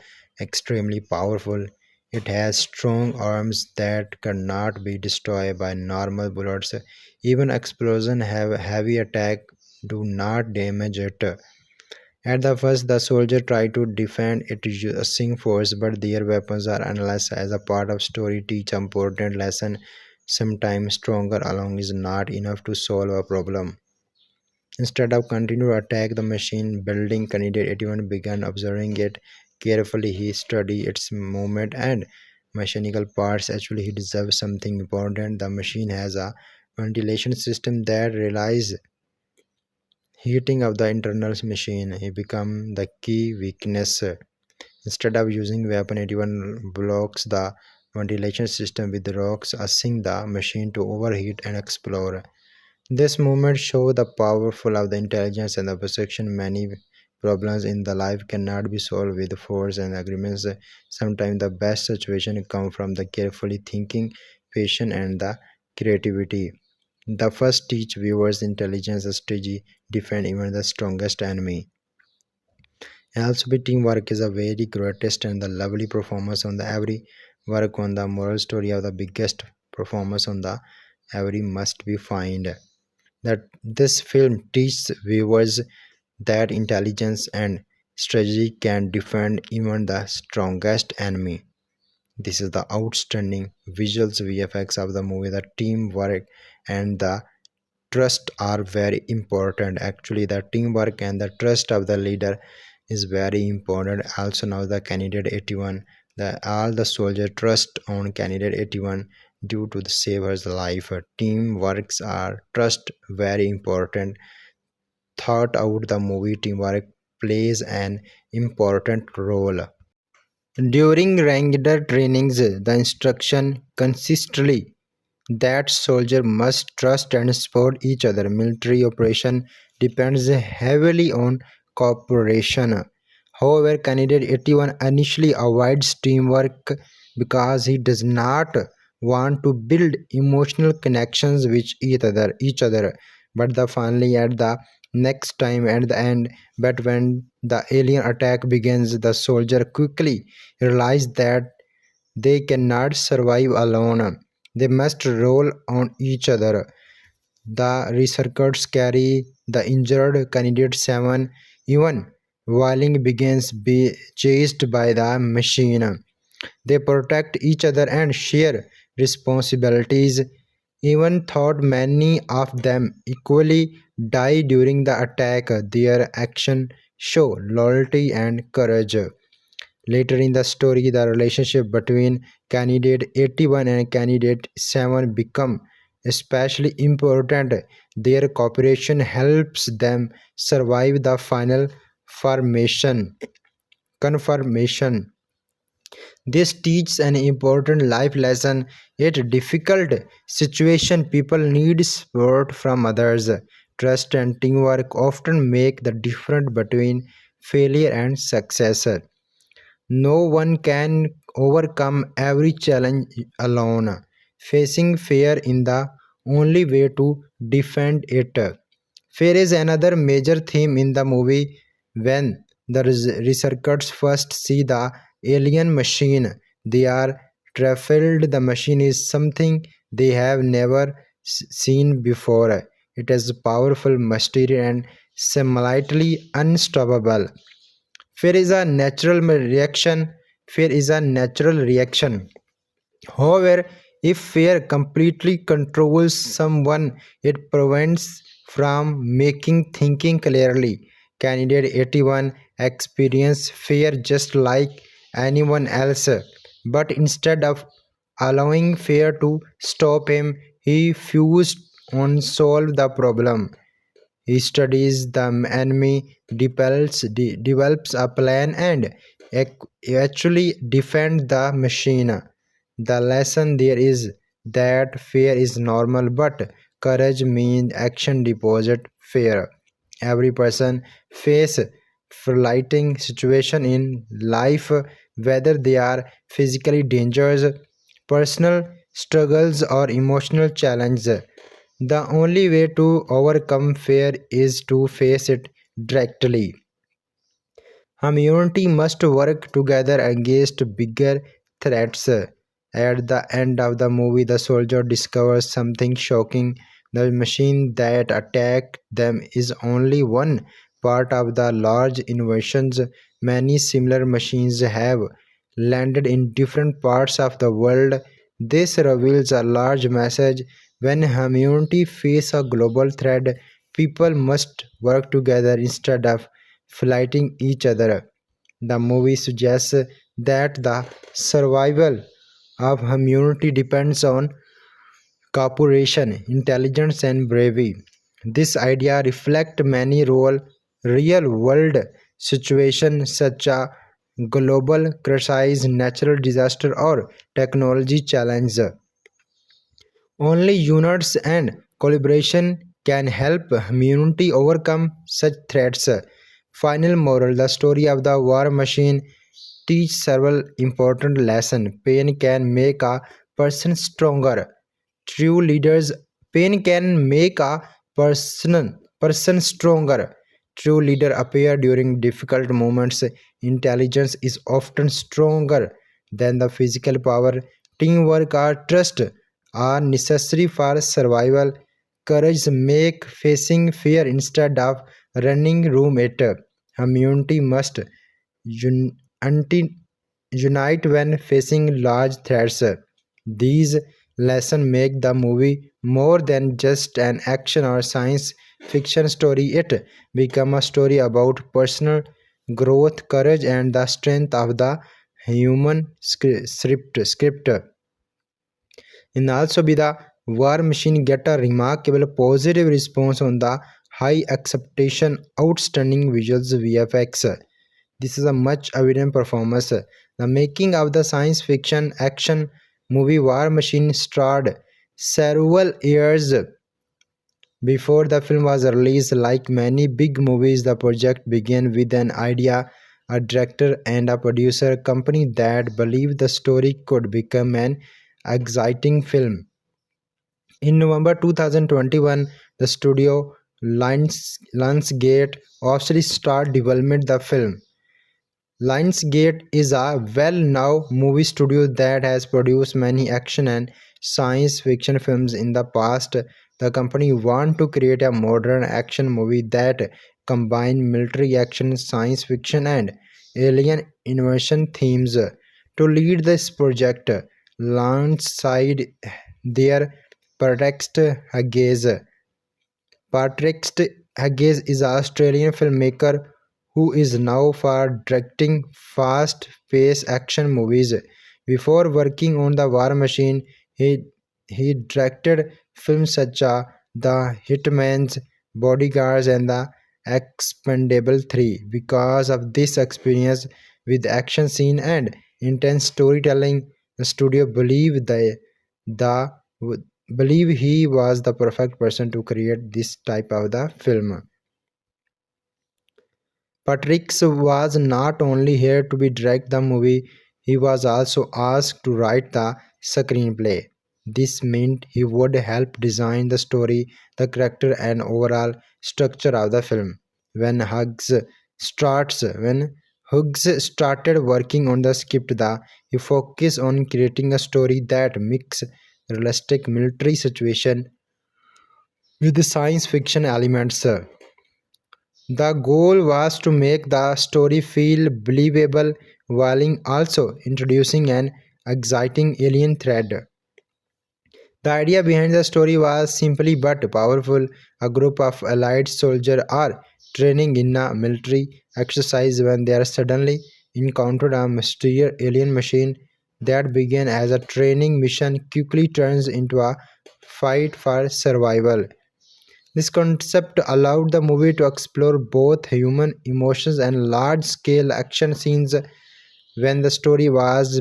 extremely powerful. It has strong arms that cannot be destroyed by normal bullets. Even explosion have heavy attack do not damage it. At the first, the soldiers try to defend it using force, but their weapons are analyzed as a part of story. Teach important lesson. Sometimes stronger alone is not enough to solve a problem. Instead of continue to attack the machine, building candidate 81 began observing it carefully. He studied its movement and mechanical parts. Actually, he deserves something important. The machine has a ventilation system that relies heating of the internal machine. He become the key weakness. Instead of using weapon, 81 blocks the ventilation system with rocks, asking the machine to overheat and explode. This movement shows the powerful of the intelligence and the perception. Many problems in the life cannot be solved with force and agreements. Sometimes the best situation come from the carefully thinking, patience, and the creativity. The first teach viewers intelligence strategy, defend even the strongest enemy. Also, teamwork is a very greatest and the lovely performance on the every work on the moral story of the biggest performance on the every must be find that this film teaches viewers that intelligence and strategy can defend even the strongest enemy. This is the outstanding visuals VFX of the movie. The teamwork and the trust are very important. Actually, the teamwork and the trust of the leader is very important. Also, now the candidate 81, the all the soldier trust on candidate 81 due to the saver's life. Teamworks are trust very important. Thought out the movie, teamwork plays an important role. During regular trainings, the instruction consistently that soldiers must trust and support each other. Military operation depends heavily on cooperation. However, candidate 81 initially avoids teamwork because he does not want to build emotional connections with each other. But the finally at the next time at the end, but when the alien attack begins, the soldier quickly realize that they cannot survive alone. They must roll on each other. The researchers carry the injured candidate 7 even while begins be chased by the machine. They protect each other and share responsibilities. Even though many of them equally die during the attack, their action show loyalty and courage. Later in the story, the relationship between candidate 81 and candidate 7 become especially important. Their cooperation helps them survive the final formation confirmation. This teaches an important life lesson. In difficult situation, people need support from others. Trust and teamwork often make the difference between failure and success. No one can overcome every challenge alone. Facing fear is the only way to defend it. Fear is another major theme in the movie. When the researchers first see the alien machine, they are baffled. The machine is something they have never seen before. It is powerful, mysterious, and similarly unstoppable. Fear is a natural reaction. Fear is a natural reaction. However, if fear completely controls someone, it prevents from making thinking clearly. Candidate 81 experienced fear just like anyone else, but instead of allowing fear to stop him, he fused on solve the problem. He studies the enemy, develops a plan, and actually defends the machine. The lesson there is that fear is normal, but courage means action deposit fear. Every person face frightening situation in life, whether they are physically dangerous, personal struggles, or emotional challenges. The only way to overcome fear is to face it directly. Humanity must work together against bigger threats. At the end of the movie, the soldier discovers something shocking. The machine that attacked them is only one part of the large innovations. Many similar machines have landed in different parts of the world. This reveals a large message. When humanity face a global threat, people must work together instead of fighting each other. The movie suggests that the survival of humanity depends on cooperation, intelligence, and bravery. This idea reflects many real-world situations such as global crises, natural disaster, or technology challenges. Only units and collaboration can help humanity overcome such threats. Final moral: the story of the war machine teaches several important lessons. Pain can make a person stronger. True leaders Pain can make a person stronger. True leader appear during difficult moments. Intelligence is often stronger than the physical power. Teamwork or trust are necessary for survival. Courage make facing fear instead of running room it. Humanity must un- unti- unite when facing large threats. These lessons make the movie more than just an action or science fiction story. It becomes a story about personal growth, courage, and the strength of the human script. In also be the war machine get a remarkable positive response on the high expectation, outstanding visuals VFX. This is a much evident performance. The making of the science fiction action movie War Machine started several years before the film was released. Like many big movies, the project began with an idea, a director, and a producer company that believed the story could become an exciting film. In November 2021, the studio Lionsgate officially started development the film. Lionsgate is a well-known movie studio that has produced many action and science fiction films in the past. The company wants to create a modern action movie that combines military action, science fiction, and alien invasion themes. To lead this project, alongside their protagonist Patrick Hughes is an Australian filmmaker who is known for directing fast-paced action movies. Before working on The War Machine, he directed films such as The Hitman's Bodyguards and The Expendable 3. Because of this experience with action scene and intense storytelling, the studio the believe he was the perfect person to create this type of the film. Patrick was not only here to be direct the movie, he was also asked to write the screenplay. This meant he would help design the story, the character, and overall structure of the film. When Hughes started working on the script, he focused on creating a story that mixed realistic military situation with the science fiction elements. The goal was to make the story feel believable while also introducing an exciting alien threat. The idea behind the story was simply but powerful. A group of allied soldiers are training in a military exercise when they are suddenly encountered a mysterious alien machine that began as a training mission quickly turns into a fight for survival. This concept allowed the movie to explore both human emotions and large-scale action scenes. When the story was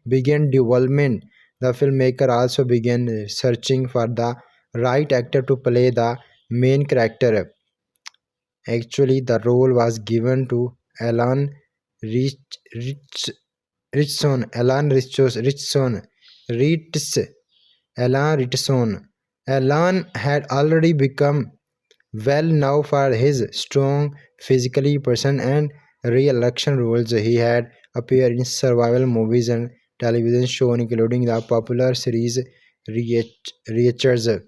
began development, the filmmaker also began searching for the right actor to play the main character. Actually, the role was given to Alan Rich, Rich, Richson. Ritz, Alan Richson. Alan had already become well known for his strong physically presence and real action roles. He had appeared in survival movies and television shows, including the popular series Reachers.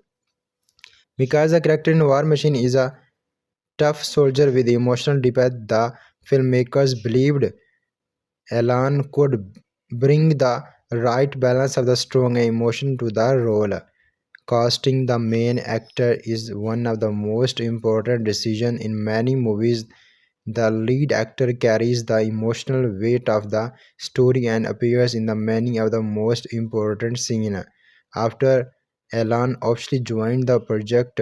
Because the character in War Machine is a tough soldier with emotional depth. The filmmakers believed Alan could bring the right balance of the strong emotion to the role. Casting the main actor is one of the most important decisions in many movies. The lead actor carries the emotional weight of the story and appears in the many of the most important scenes. After Alan officially joined the project,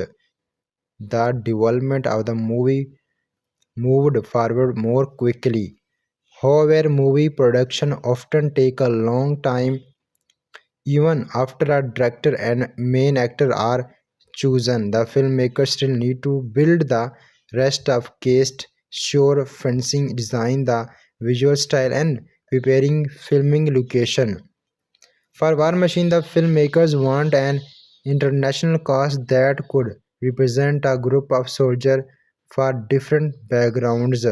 the development of the movie moved forward more quickly. However, movie production often take a long time even after a director and main actor are chosen. The filmmakers still need to build the rest of cast, sure fencing, design the visual style, and preparing filming location. For War Machine, the filmmakers want an international cast that could represent a group of soldiers for different backgrounds.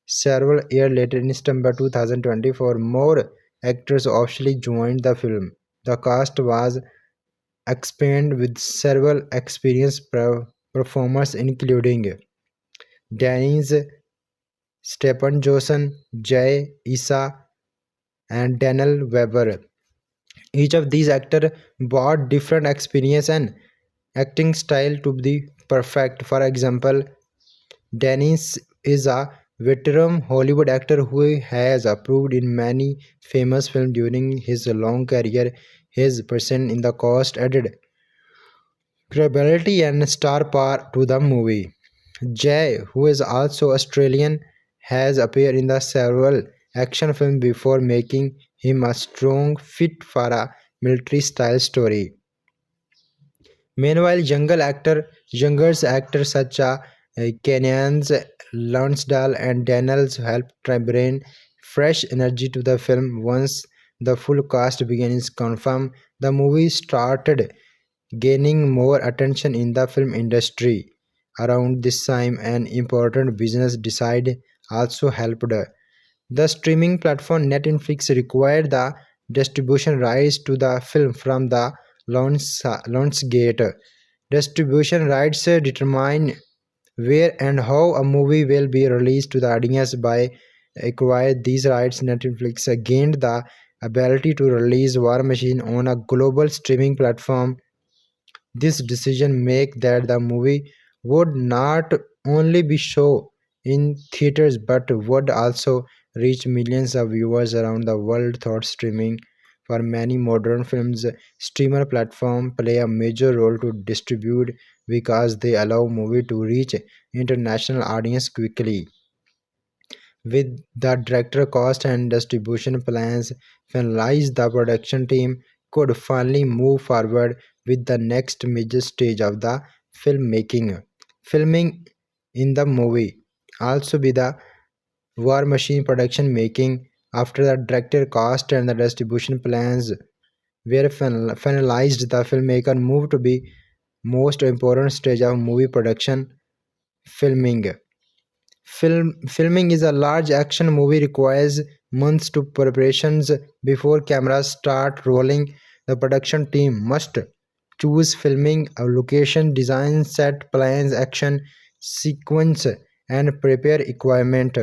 Several years later, in September 2024, more actors officially joined the film. The cast was expanded with several experienced performers, including Dennis Stephen Johnson, Jay Issa, and Daniel Weber. Each of these actors brought different experience and acting style to be perfect. For example, Dennis is a veteran Hollywood actor who has appeared in many famous films during his long career. His presence in the cast added credibility and star power to the movie. Jay, who is also Australian, has appeared in the several action films before making him a strong fit for a military style story. Meanwhile, younger actors such as Kenyans Lonsdale and Daniels helped try bring fresh energy to the film. Once the full cast begins confirmed, the movie started gaining more attention in the film industry. Around this time, an important business decide also helped. The streaming platform Netflix required the distribution rights to the film from the Lionsgate. Distribution rights determine where and how a movie will be released to the audience. By acquiring these rights, Netflix gained the ability to release War Machine on a global streaming platform. This decision make that the movie would not only be shown in theaters but would also reach millions of viewers around the world through streaming. For many modern films, streamer platforms play a major role to distribute because they allow movie to reach international audience quickly. With the director cost and distribution plans finalized, the production team could finally move forward with the next major stage of the filmmaking. Filming in the movie also be the War Machine production making. After the director cost and the distribution plans were finalized, the filmmaker moved to be most important stage of movie production, filming. Filming is a large action movie requires months to preparations before cameras start rolling. The production team must choose filming a location, design set plans, action sequence, and prepare equipment.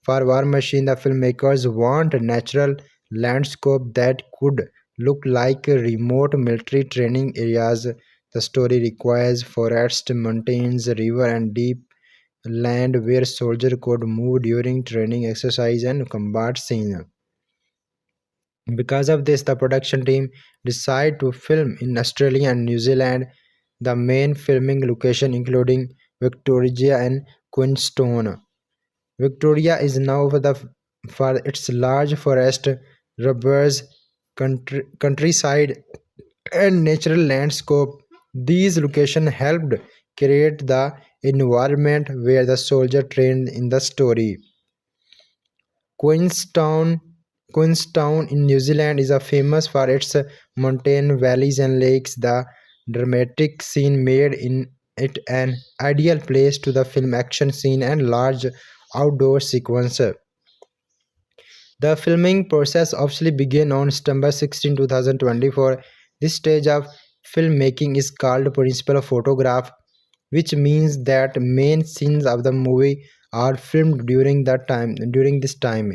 For War Machine, the filmmakers want a natural landscape that could look like remote military training areas. The story requires forests, mountains, river, and deep land where soldiers could move during training exercise and combat scene. Because of this, the production team decided to film in Australia and New Zealand, the main filming location including Victoria and Queenstown. Victoria is known for its large forest, rivers, countryside, and natural landscape. These locations helped create the environment where the soldier trained in the story. Queenstown, Queenstown in New Zealand is a famous for its mountain valleys and lakes. The dramatic scene made in it an ideal place to the film action scene and large outdoor sequence. The filming process officially began on September 16, 2024. This stage of filmmaking is called principal photograph. which means that main scenes of the movie are filmed during this time.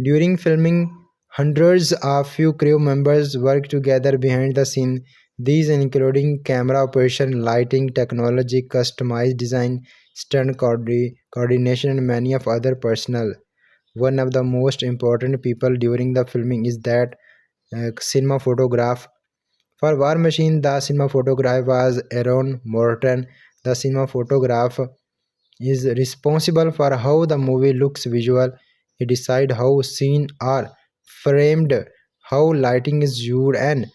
During filming, hundreds of few crew members work together behind the scene. These including camera operation, lighting, technology, customized design, coordination, and many of other personnel. One of the most important people during the filming is that cinema photograph. For War Machine, the cinema photograph was Aaron Morton. The cinema photograph is responsible for how the movie looks visual. He decides how scenes are framed, how lighting is used, and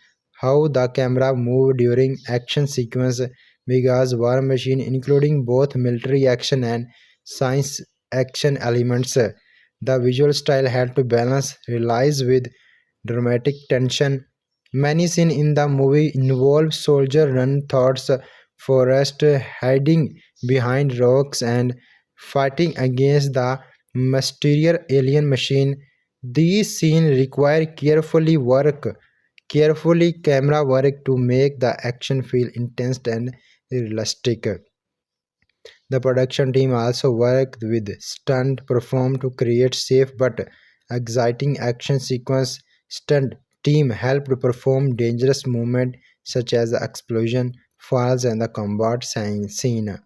how the camera moves during action sequence. Because War Machine, including both military action and science action elements, the visual style had to balance relies with dramatic tension. Many scenes in the movie involve soldier run thoughts forest hiding behind rocks and fighting against the mysterious alien machine. These scenes require carefully camera work to make the action feel intense and realistic. The production team also worked with stunt perform to create safe but exciting action sequence. Stunt team helped perform dangerous movements such as the explosion, falls, and the combat scene.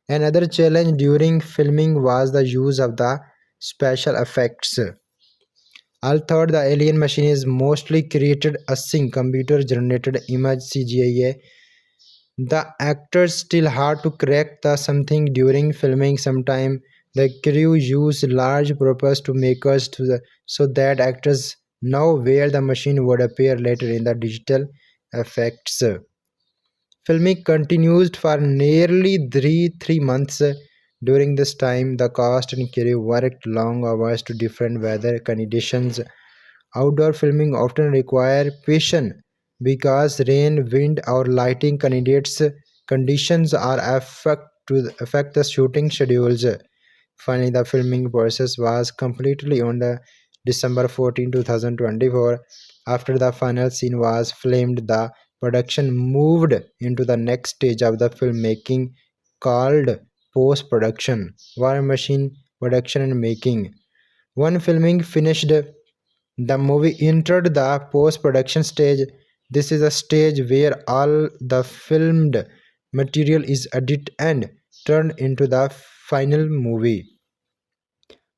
Another challenge during filming was the use of the special effects. Although the alien machine is mostly created using computer generated image CGI, the actors still had to correct the something during filming. Sometime the crew used large props to make us so that actors know where the machine would appear later in the digital effects. Filming continued for nearly three months. During this time, the cast and crew worked long hours to different weather conditions. Outdoor filming often require patience because rain, wind, or lighting conditions are affect the shooting schedules. Finally, the filming process was completely on the December 14, 2024. After the final scene was filmed, the production moved into the next stage of the filmmaking called post-production, war machine production and making. One filming finished, the movie entered the post-production stage. This is a stage where all the filmed material is edited and turned into the final movie.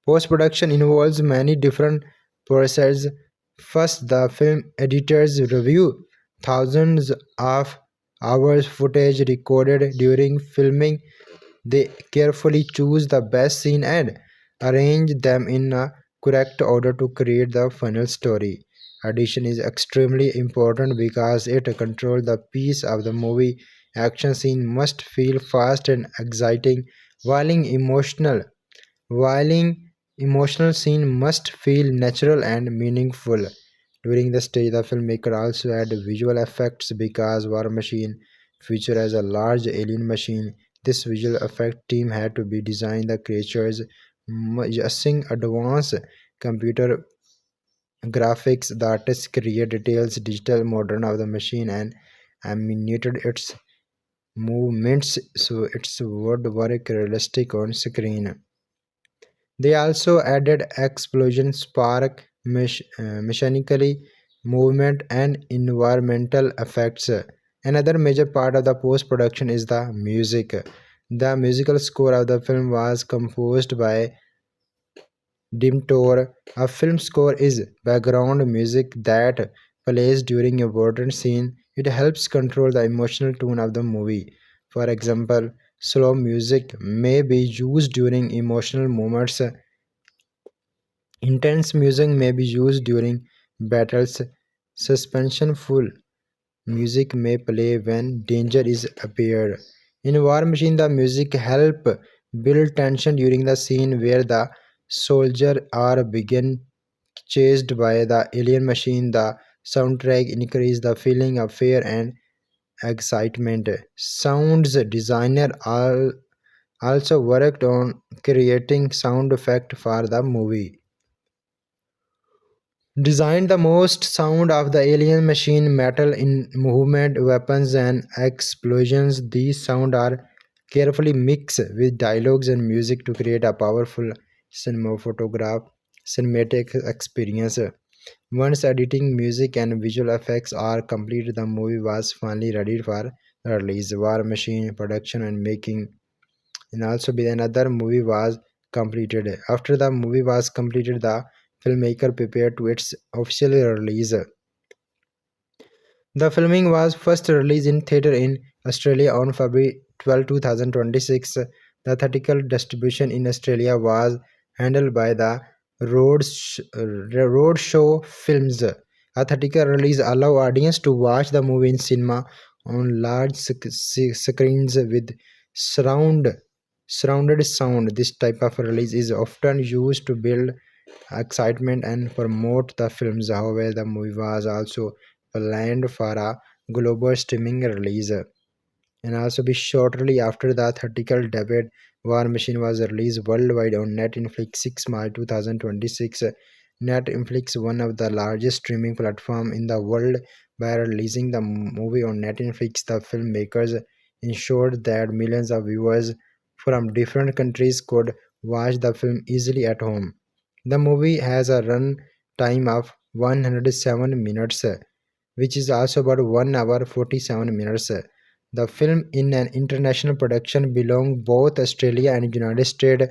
Post-production involves many different processes. First, the film editors review thousands of hours footage recorded during filming. They carefully choose the best scene and arrange them in a correct order to create the final story. Edition is extremely important because it controls the pace of the movie. Action scene must feel fast and exciting, while emotional while emotional scene must feel natural and meaningful. During the stage, the filmmaker also added visual effects because War Machine featured as a large alien machine. This visual effect team had to be design the creatures using advanced computer graphics. The artists create details, digital modern of the machine and animated its movements so its would work realistic on screen. They also added explosion, spark, mechanically movement, and environmental effects. Another major part of the post production is the music. The musical score of the film was composed by Dimtor. A film score is background music that plays during important scene. It helps control the emotional tone of the movie. For example, slow music may be used during emotional moments. Intense music may be used during battles. Suspenseful music may play when danger is appeared. In War Machine, the music help build tension during the scene where the soldier are being chased by the alien machine. The soundtrack increase the feeling of fear and excitement. Sounds designer also worked on creating sound effect for the movie. Designed the most sound of the alien machine, metal in movement, weapons and explosions. These sound are carefully mixed with dialogues and music to create a powerful cinematic experience. Once editing, music, and visual effects are complete, the movie was finally ready for release. War Machine production and making, and also be another movie was completed. After the movie was completed, the filmmaker prepared to its official release. The filming was first released in theatre in Australia on February 12, 2026. The theatrical distribution in Australia was handled by the Roadshow Films. A theatrical release allows audience to watch the movie in cinema on large screens with surround surrounded sound. This type of release is often used to build excitement and promote the films. However, the movie was also planned for a global streaming release. And also be shortly after the theatrical debut, War Machine was released worldwide on Netflix 6 March 2026. Netflix, one of the largest streaming platforms in the world, by releasing the movie on Netflix, the filmmakers ensured that millions of viewers from different countries could watch the film easily at home. The movie has a run time of 107 minutes, which is also about 1 hour 47 minutes. The film in an international production belong both Australia and United States,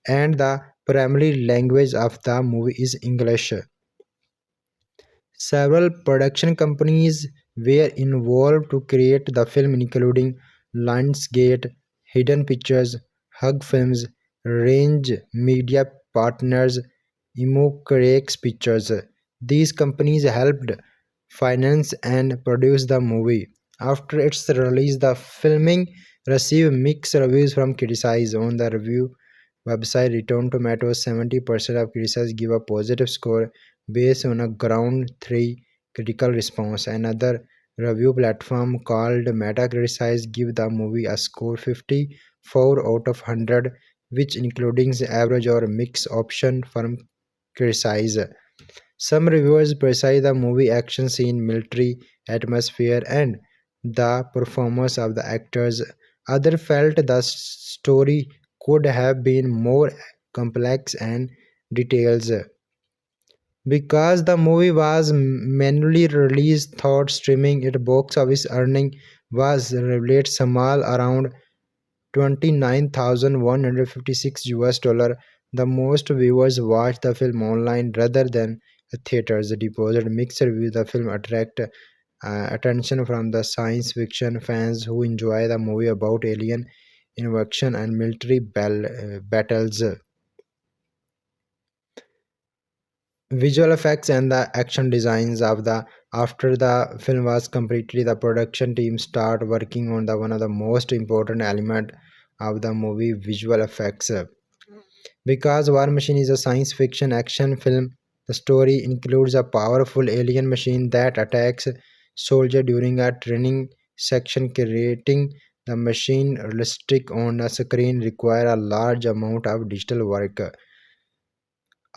and the primary language of the movie is English. Several production companies were involved to create the film, including Lionsgate, Hidden Pictures, Hug Films, Range Media Partners, Immocarex Pictures. These companies helped finance and produce the movie. After its release, the filming received mixed reviews from critics. On the review website Return Tomatoes, 70% of critics give a positive score based on a ground 3 critical response. Another review platform called Metacritic give the movie a score 54 out of 100, which includes average or mixed option from critics. Some reviewers praise the movie action scene, military atmosphere, and the performance of the actors. Others felt the story could have been more complex and details. Because the movie was manually released through streaming, its box office earning was relatively small, around 29,156 US dollar. The most viewers watched the film online rather than theaters. Deposit mixed reviews. The film attract attention from the science fiction fans who enjoy the movie about alien invasion and military battles. Visual effects and the action designs of the after the film was completed, the production team start working on the one of the most important element of the movie, visual effects. Because War Machine is a science fiction action film, the story includes a powerful alien machine that attacks soldier during a training section. Creating the machine realistic on a screen require a large amount of digital work.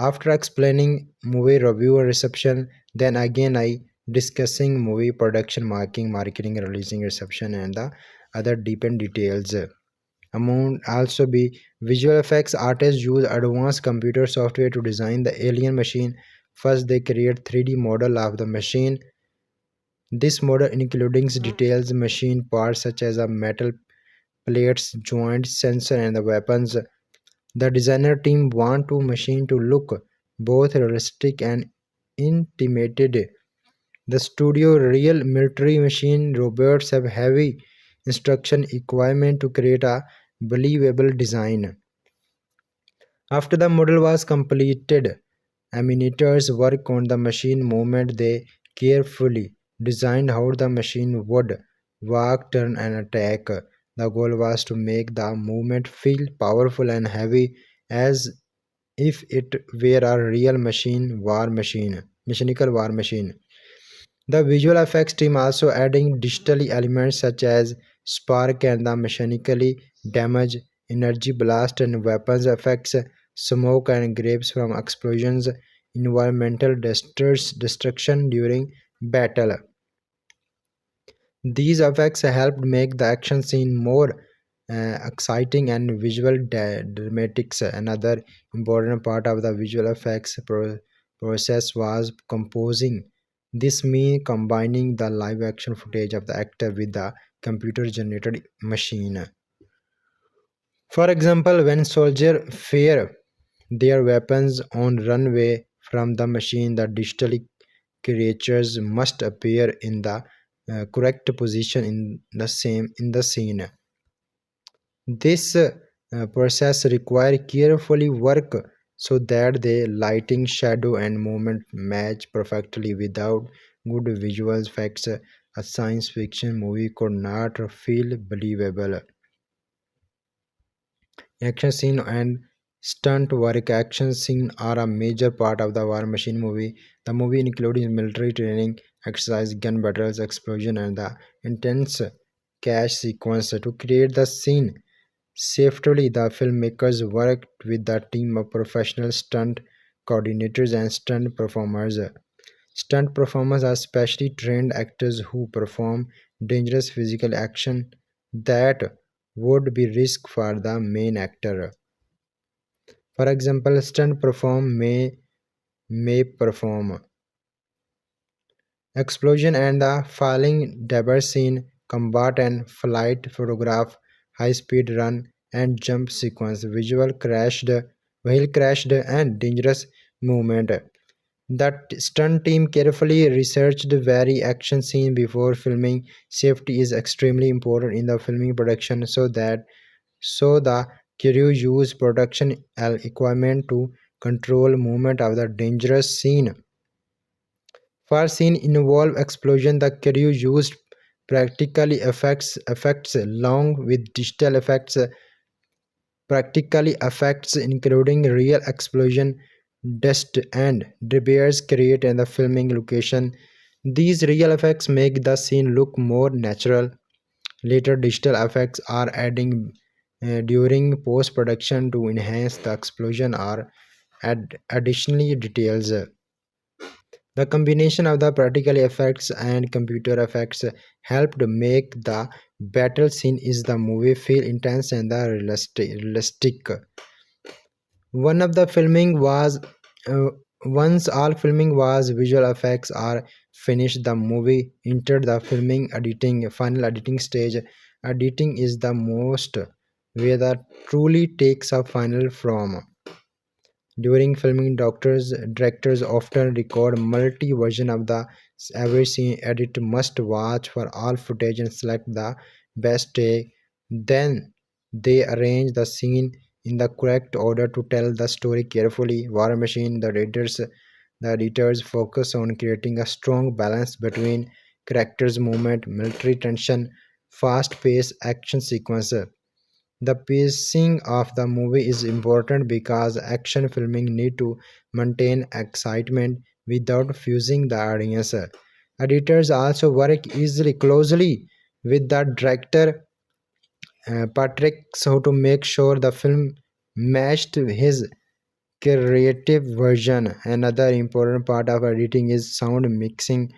After explaining movie review and reception, then again I discussing movie production, marketing, releasing, reception, and the other deepened details. Among also be visual effects artists use advanced computer software to design the alien machine. First, they create 3D model of the machine. This model includes details machine parts such as a metal plates, joints, sensor, and the weapons. The designer team want to machine to look both realistic and intimidated. The studio real military machine robots have heavy instruction equipment to create a believable design. After the model was completed, animators work on the machine movement. They carefully designed how the machine would walk, turn, and attack. The goal was to make the movement feel powerful and heavy, as if it were a real mechanical war machine. The visual effects team also adding digital elements such as spark and the mechanically damage, energy blast and weapons effects, smoke and grapes from explosions, environmental destruction during battle. These effects helped make the action scene more exciting and visual dramatics. Another important part of the visual effects process was composing. This means combining the live action footage of the actor with the computer generated machine. For example, when soldiers fire their weapons on runway from the machine, the digital creatures must appear in the correct position in the scene. This process requires carefully work so that the lighting, shadow, and movement match perfectly. Without good visual effects, a science fiction movie could not feel believable. Action scene and stunt work. Action scenes are a major part of the War Machine movie. The movie includes military training, exercise, gun battles, explosion, and the intense cash sequence to create the scene. Safely, the filmmakers worked with a team of professional stunt coordinators and stunt performers. Stunt performers are specially trained actors who perform dangerous physical action that would be risk for the main actor. For example, stunt perform may perform explosion and the falling debris scene, combat and flight photograph, high-speed run and jump sequence, vehicle crashed and dangerous movement. The stunt team carefully researched very action scene before filming. Safety is extremely important in the filming production so the crew use production equipment to control movement of the dangerous scene. For scene involve explosion, the crew used practical effects along with digital effects. Practically effects including real explosion, dust and debris created in the filming location. These real effects make the scene look more natural. Later digital effects are adding during post production to enhance the explosion or add additionally details. The combination of the practical effects and computer effects helped make the battle scene is the movie feel intense and the realistic. One of the filming was uh, Once all filming was visual effects are finished, the movie entered the filming editing final editing stage. Editing is the most where the truly takes a final from. During filming, directors often record multi-version of the every scene. Editor must watch for all footage and select the best take. Then they arrange the scene in the correct order to tell the story carefully. War Machine, the editors focus on creating a strong balance between characters' movement, military tension, fast-paced action sequences. The pacing of the movie is important because action filming need to maintain excitement without fusing the audience. Editors also work easily closely with the director Patrick so to make sure the film matched his creative version. Another important part of editing is sound mixing.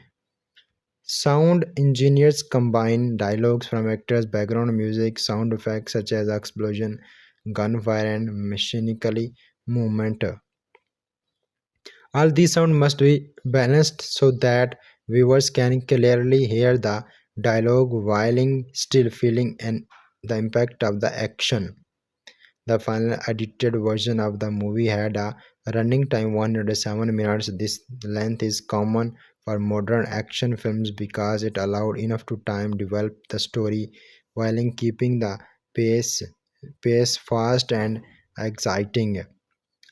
Sound engineers combine dialogues from actors, background music, sound effects such as explosion, gunfire, and mechanically movement. All these sound must be balanced so that viewers can clearly hear the dialogue while still feeling the impact of the action. The final edited version of the movie had a running time 107 minutes. This length is common for modern action films because it allowed enough to time develop the story while keeping the pace pace fast and exciting.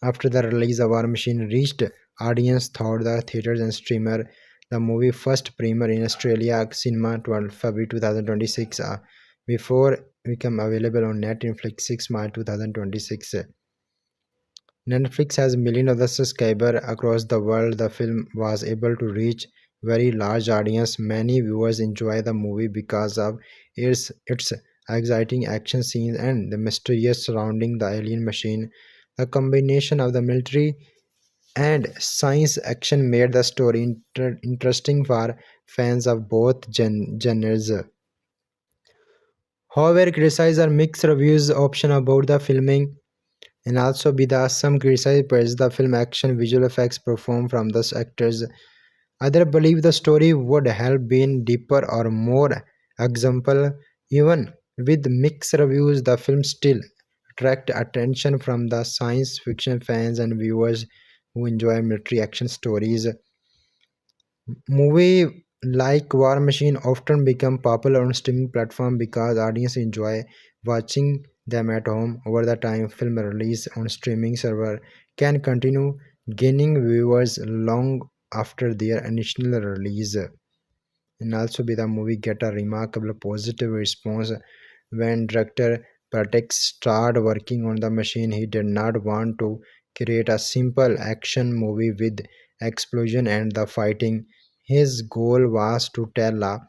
After the release of War Machine reached audience throughout the theaters and streamer, the movie first premiered in Australia cinema 12 February 2026 before become available on Netflix 6 March 2026. Netflix has millions of the subscribers across the world. The film was able to reach very large audience. Many viewers enjoy the movie because of its exciting action scenes and the mysterious surrounding the alien machine. The combination of the military and science action made the story interesting for fans of both genres. However, criticize or mixed reviews option about the filming and also be the some criticize praise the film action visual effects performed from the actors. Others believe the story would have been deeper or more example. Even with mixed reviews, the film still attract attention from the science fiction fans and viewers who enjoy military action stories. Movie like War Machine often become popular on streaming platform because audience enjoy watching them at home. Over the time, film release on streaming server can continue gaining viewers long after their initial release. And also be the movie get a remarkable positive response when director Patek started working on the machine. He did not want to create a simple action movie with explosion and the fighting. His goal was to tell a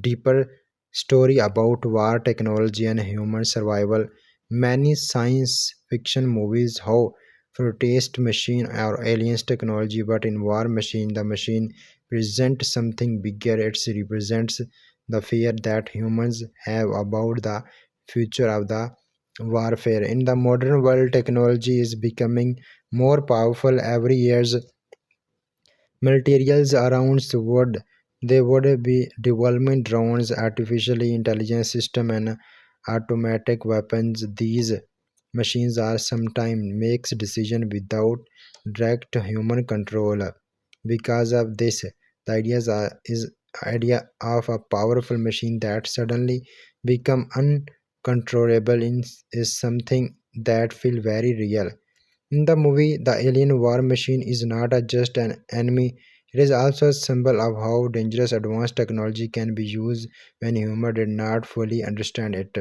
deeper story about war technology and human survival. Many science fiction movies have protest machine or aliens technology, but in War Machine, the machine presents something bigger. It represents the fear that humans have about the future of the warfare. In the modern world, technology is becoming more powerful every year. Materials around the world they would be developing drones, artificial intelligence system, and automatic weapons. These machines are sometimes makes decision without direct human control. Because of this, the is idea of a powerful machine that suddenly become uncontrollable is something that feel very real. In the movie, the alien war machine is not just an enemy, it is also a symbol of how dangerous advanced technology can be used when humans did not fully understand it.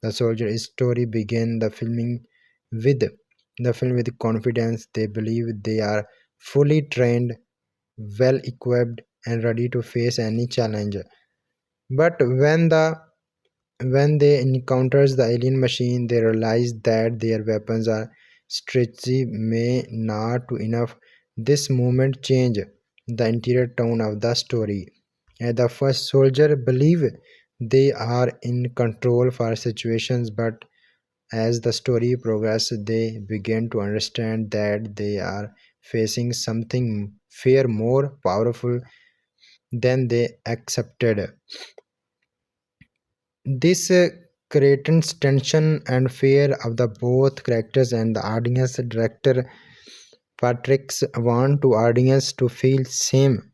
The soldier's story began with the film with confidence. They believe they are fully trained, well equipped, and ready to face any challenge. But when they encounters the alien machine, they realize that their weapons are stretchy may not be enough. This moment change the entire tone of the story. And the first soldier believe they are in control for situations, but as the story progresses, they begin to understand that they are facing something far more powerful than they accepted. This creates tension and fear of the both characters and the audience. Director Patrick's want to audience to feel same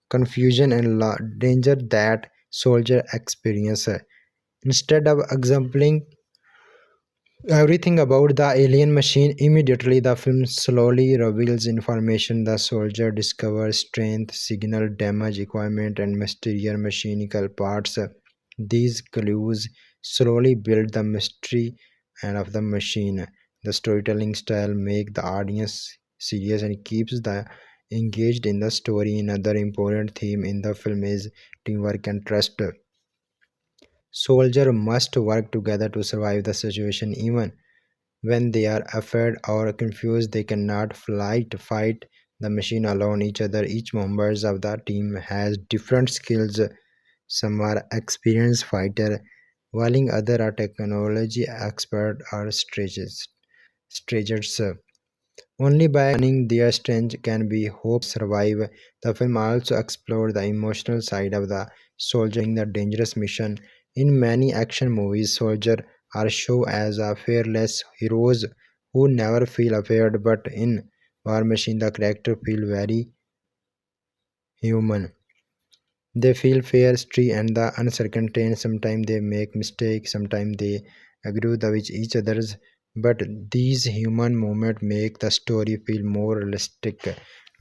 confusion and danger that soldier experience. Instead of exempling everything about the alien machine, immediately the film slowly reveals information. The soldier discovers strength, signal, damage, equipment, and mysterious mechanical parts. These clues slowly build the mystery and of the machine. The storytelling style makes the audience serious and keeps the engaged in the story. Another important theme in the film is teamwork and trust. Soldiers must work together to survive the situation. Even when they are afraid or confused, they cannot fight the machine alone. Each members of the team has different skills. Some are experienced fighter, while other are technology expert or strategists. Only by combining their strength can we hope survive. The film also explored the emotional side of the soldier during the dangerous mission. In many action movies, soldiers are shown as a fearless heroes who never feel afraid, but in War Machine, the character feel very human. They feel fear, stress, and the uncertainty, and sometimes they make mistakes, sometimes they agree with each others. But these human moments make the story feel more realistic.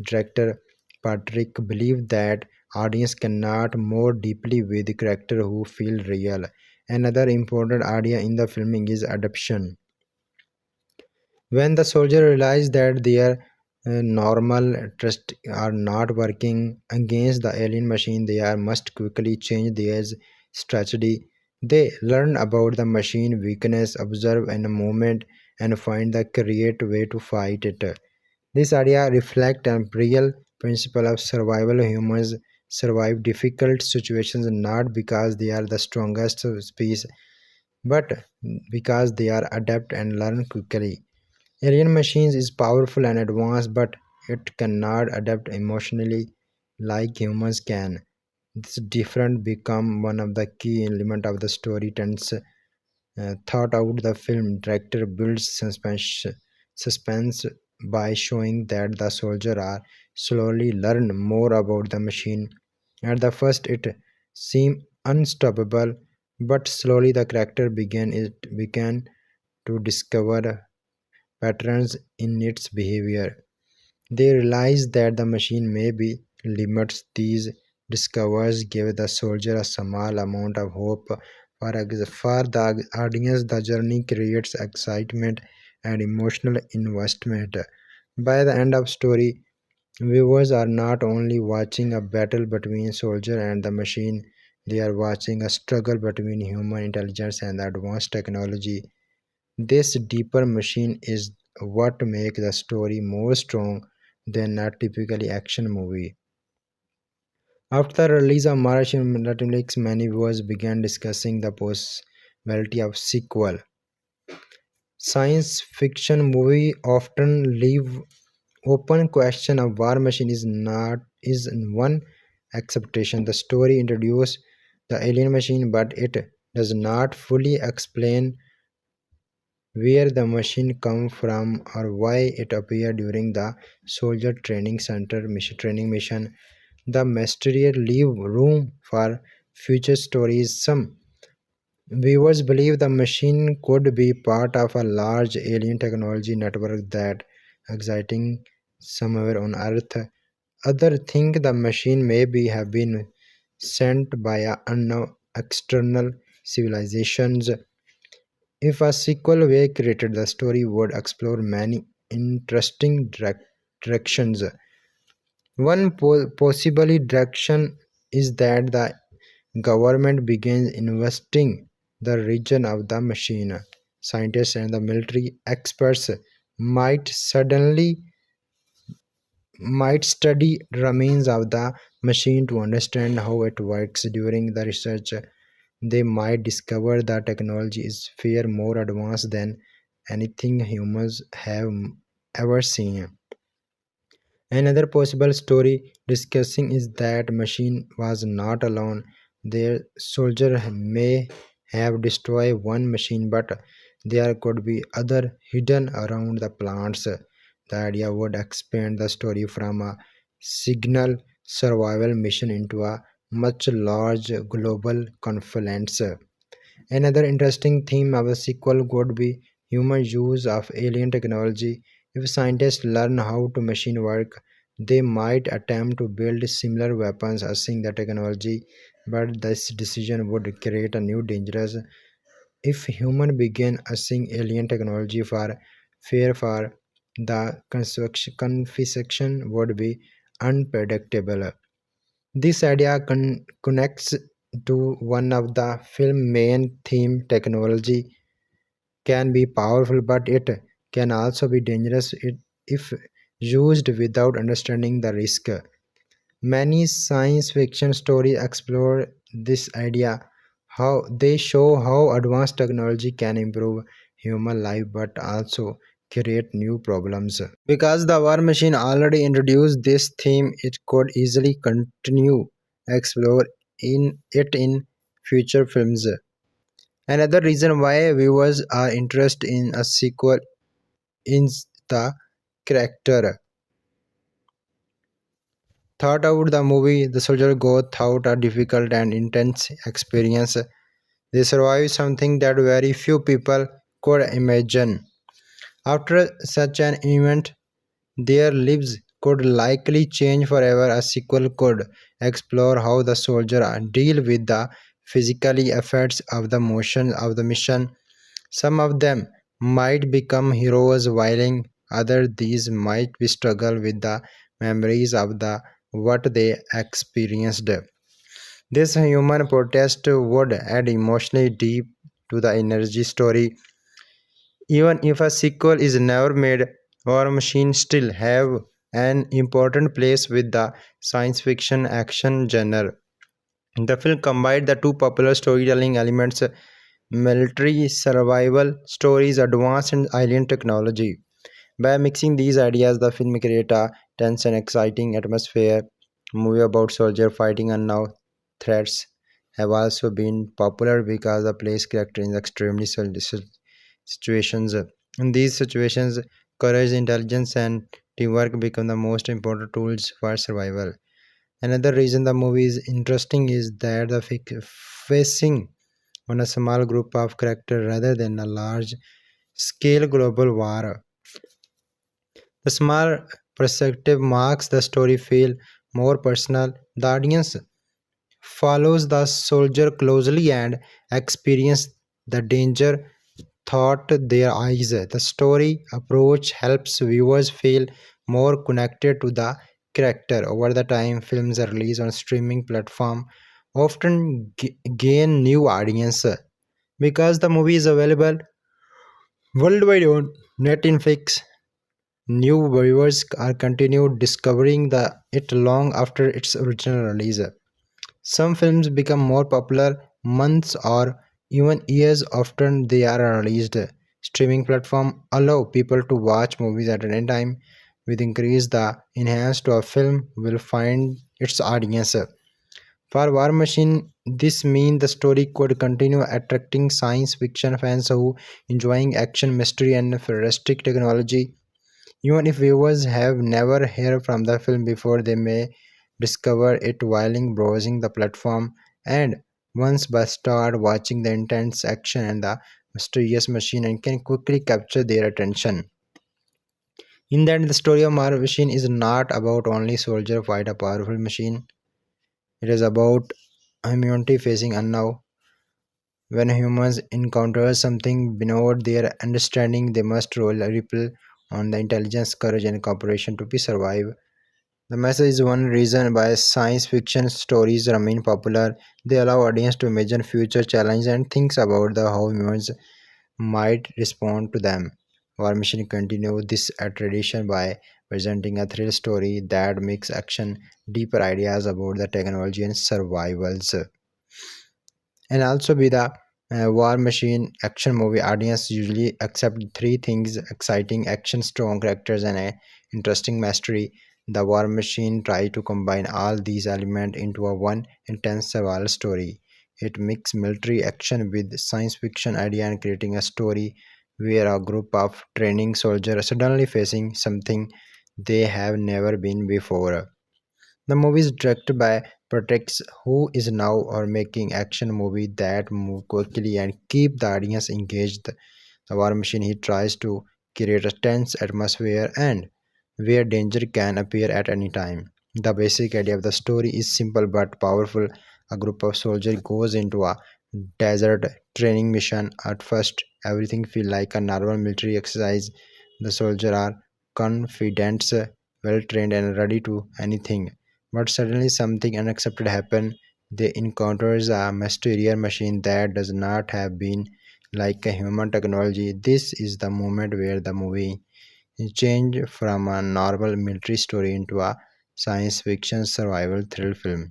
Director Patrick believed that audience cannot more deeply with character who feel real. Another important idea in the filming is adoption. When the soldier realize that their normal trust are not working against the alien machine, they are must quickly change their strategy. They learn about the machine weakness, observe in a moment, and find the correct way to fight it. This idea reflects a real principle of survival. Humans survive difficult situations not because they are the strongest species, but because they are adept and learn quickly. Alien machines is powerful and advanced, but it cannot adapt emotionally like humans can. This difference become one of the key element of the story tense thought out. The film director builds suspense by showing that the soldier are slowly learn more about the machine. At the first it seemed unstoppable, but slowly the character began to discover patterns in its behavior. They realized that the machine may be limits. These discoveries gave the soldier a small amount of hope. For the audience, the journey creates excitement and emotional investment. By the end of story, viewers are not only watching a battle between soldier and the machine, they are watching a struggle between human intelligence and advanced technology. This deeper machine is what makes the story more strong than a typical action movie. After the release of March in Netflix, many viewers began discussing the possibility of sequel. Science fiction movies often leave open question of war machine is one acceptation. The story introduces the alien machine, but it does not fully explain where the machine come from or why it appeared during the soldier training center training mission. The mystery leave room for future stories. Some viewers believe the machine could be part of a large alien technology network that existing somewhere on Earth. Others think the machine maybe have been sent by a unknown external civilizations. If a sequel were created, the story would explore many interesting directions. One possible direction is that the government begins investing the region of the machine. Scientists and the military experts might suddenly might study remains of the machine to understand how it works. During the research, they might discover that technology is far more advanced than anything humans have ever seen. Another possible story discussing is that machine was not alone. Their soldier may have destroyed one machine, but there could be other hidden around the plants. The idea would expand the story from a signal survival mission into a much large global confluence. Another interesting theme of a sequel could be human use of alien technology. If scientists learn how to machine work, they might attempt to build similar weapons using the technology, but this decision would create a new dangerous. If human begin using alien technology for fear for the confiscation would be unpredictable. This idea connects to one of the film main theme. Technology can be powerful, but it can also be dangerous if used without understanding the risk. Many science fiction stories explore this idea, how they show how advanced technology can improve human life but also create new problems. Because the war machine already introduced this theme, it could easily continue explore in it in future films. Another reason why viewers are interested in a sequel is the character. Throughout the movie, the soldiers go through a difficult and intense experience. They survive something that very few people could imagine. After such an event, their lives could likely change forever. A sequel could explore how the soldiers deal with the physical effects of the motion of the mission. Some of them might become heroes while others these might be struggle with the memories of the what they experienced. This human protest would add emotionally deep to the energy story. Even if a sequel is never made, War Machine still have an important place with the science fiction action genre. The film combined the two popular storytelling elements, military survival stories, advanced and alien technology. By mixing these ideas, the film creates a tense and exciting atmosphere. Movie about soldier fighting unknown threats have also been popular because the plays character in extremely situations. In these situations, courage, intelligence, and teamwork become the most important tools for survival. Another reason the movie is interesting is that the facing on a small group of characters rather than a large scale global war. The small perspective makes the story feel more personal. The audience follows the soldier closely and experience the danger thought their eyes. The story approach helps viewers feel more connected to the character. Over the time, films are released on streaming platform often gain new audience because the movie is available worldwide on Netflix. New viewers are continued discovering it long after its original release. Some films become more popular months or even years after they are released. Streaming platforms allow people to watch movies at any time. With increase the enhanced to a film will find its audience. For War Machine, this means the story could continue attracting science fiction fans who enjoying action, mystery, and futuristic technology. Even if viewers have never heard from the film before, they may discover it while browsing the platform, and once by start watching the intense action and the mysterious machine and can quickly capture their attention. In that, the story of Marvel Machine is not about only soldier fight a powerful machine. It is about humanity facing unknown. When humans encounter something beyond their understanding, they must roll a ripple on the intelligence, courage, and cooperation to be survive. The message is one reason why science fiction stories remain popular. They allow audience to imagine future challenges and think about the how humans might respond to them. War Machine continues this tradition by presenting a thrill story that makes action deeper ideas about the technology and survivals. And also be the war machine action movie audience usually accept three things: exciting action, strong characters, and a interesting mystery. The war machine try to combine all these elements into a one intense survival story. It mixes military action with science fiction idea and creating a story where a group of training soldiers are suddenly facing something they have never been before. The movie is directed by Protix, who is now or making action movie that move quickly and keep the audience engaged. The War Machine he tries to create a tense atmosphere and where danger can appear at any time. The basic idea of the story is simple but powerful. A group of soldiers goes into a desert training mission. At first, everything feels like a normal military exercise. The soldiers are confident, well trained, and ready to anything. But suddenly something unexpected happens. They encounter a mysterious machine that does not have been like a human technology. This is the moment where the movie changed from a normal military story into a science fiction survival thrill film.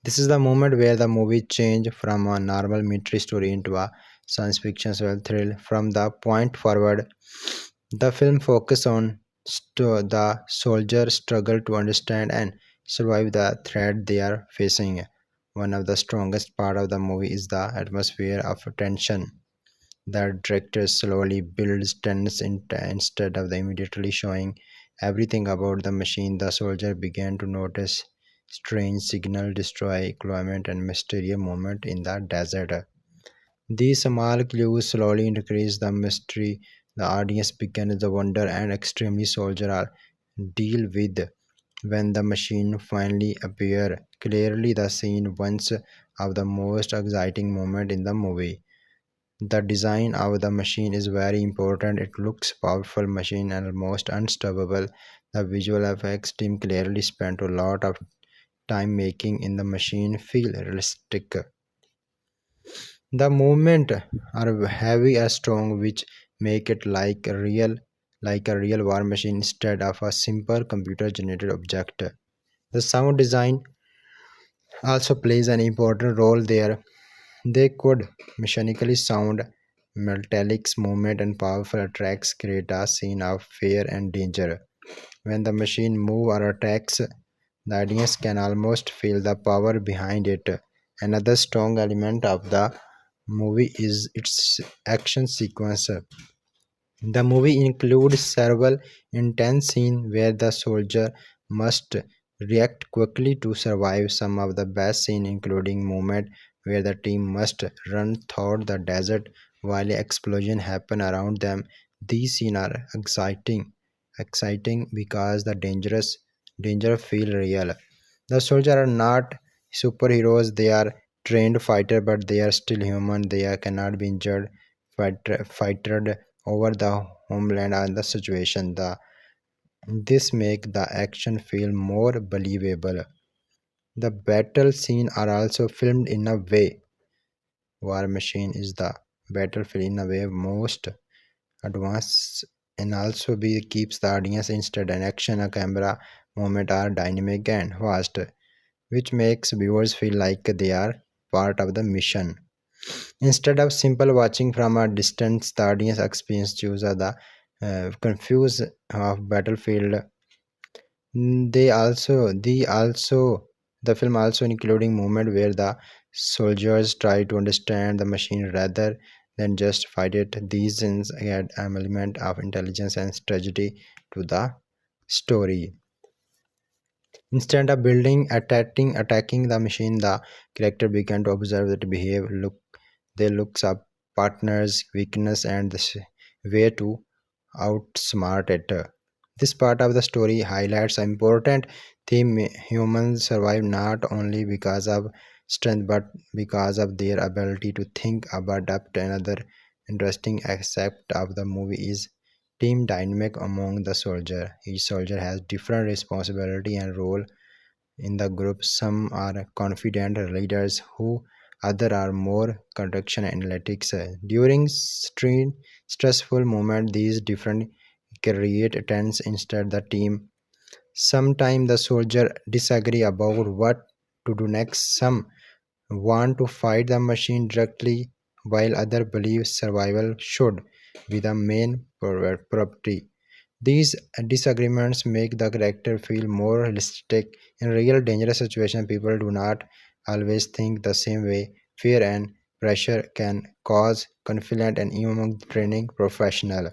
This is the moment where the movie changed from a normal military story into a science fiction survival thrill. From the point forward, the film focuses on the soldiers' struggle to understand and survive the threat they are facing. One of the strongest parts of the movie is the atmosphere of tension. The director slowly builds tension instead of the immediately showing everything about the machine. The soldier began to notice strange signal, destroy equipment, and mysterious movement in the desert. These small clues slowly increase the mystery. The audience begins to wonder and extremely soldier are deal with when the machine finally appear. Clearly the scene once of the most exciting moment in the movie. The design of the machine is very important. It looks powerful machine and almost unstoppable. The visual effects team clearly spent a lot of time making in the machine feel realistic. The movement are heavy and strong, which make it like a real war machine instead of a simple computer generated object. The sound design also plays an important role there. They could mechanically sound, metallic movement, and powerful attacks create a scene of fear and danger. When the machine moves or attacks, the audience can almost feel the power behind it. Another strong element of the movie is its action sequence. The movie includes several intense scenes where the soldier must react quickly to survive. Some of the best scenes including moment where the team must run through the desert while explosions happen around them. These scenes are exciting because the danger feel real. The soldiers are not superheroes; they are trained fighters, but they are still human. Cannot be injured, fighted over the homeland and the situation. This make the action feel more believable. The battle scene are also filmed in a way. War Machine is the battlefield in a way most advanced and also be keeps the audience interested and action a camera movement are dynamic and fast, which makes viewers feel like they are part of the mission. Instead of simple watching from a distance, the audience experience choose the confuse of battlefield. The film also including moment where the soldiers try to understand the machine rather than just fight it. These scenes add an element of intelligence and strategy to the story. Instead of building, attacking the machine, the character began to observe it behave, they looks up partners' weakness and way to outsmart it. This part of the story highlights an important theme: humans survive not only because of strength but because of their ability to think about adapt. Another interesting aspect of the movie is team dynamic among the soldier. Each soldier has different responsibility and role in the group. Some are confident leaders who other are more conduction analytics. During stressful moment, these different create tense instead the team. Sometimes the soldier disagree about what to do next. Some want to fight the machine directly, while other believe survival should be the main priority. These disagreements make the character feel more realistic. In real dangerous situations, people do not always think the same way. Fear and pressure can cause conflict and even among training professional.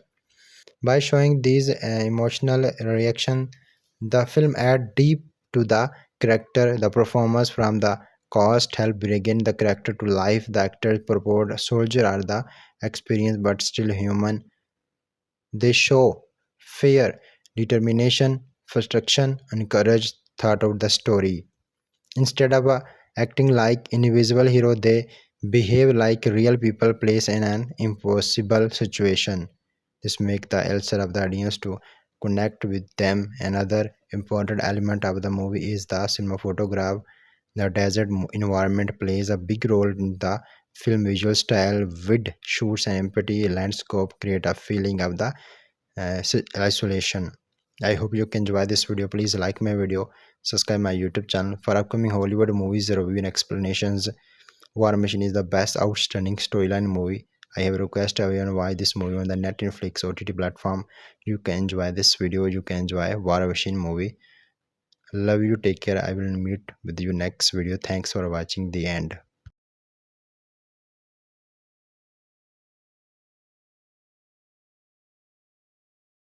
By showing these emotional reaction, the film add deep to the character. The performance from the cast help bring the character to life. The actors purport soldier are the experienced but still human. They show fear, determination, frustration, and courage throughout the story. Instead of acting like invisible hero, they behave like real people placed in an impossible situation. This makes the elsewhere of the audience to connect with them. Another important element of the movie is the cinematography. The desert environment plays a big role in the film visual style. With shoots and empty landscape create a feeling of the isolation. I hope you can enjoy this video. Please like my video, subscribe my YouTube channel for upcoming Hollywood movies review and explanations. War Machine is the best outstanding storyline movie. I have requested everyone why this movie on the Netflix OTT platform. You can enjoy this video. You can enjoy War Machine movie. Love you. Take care. I will meet with you next video. Thanks for watching the end.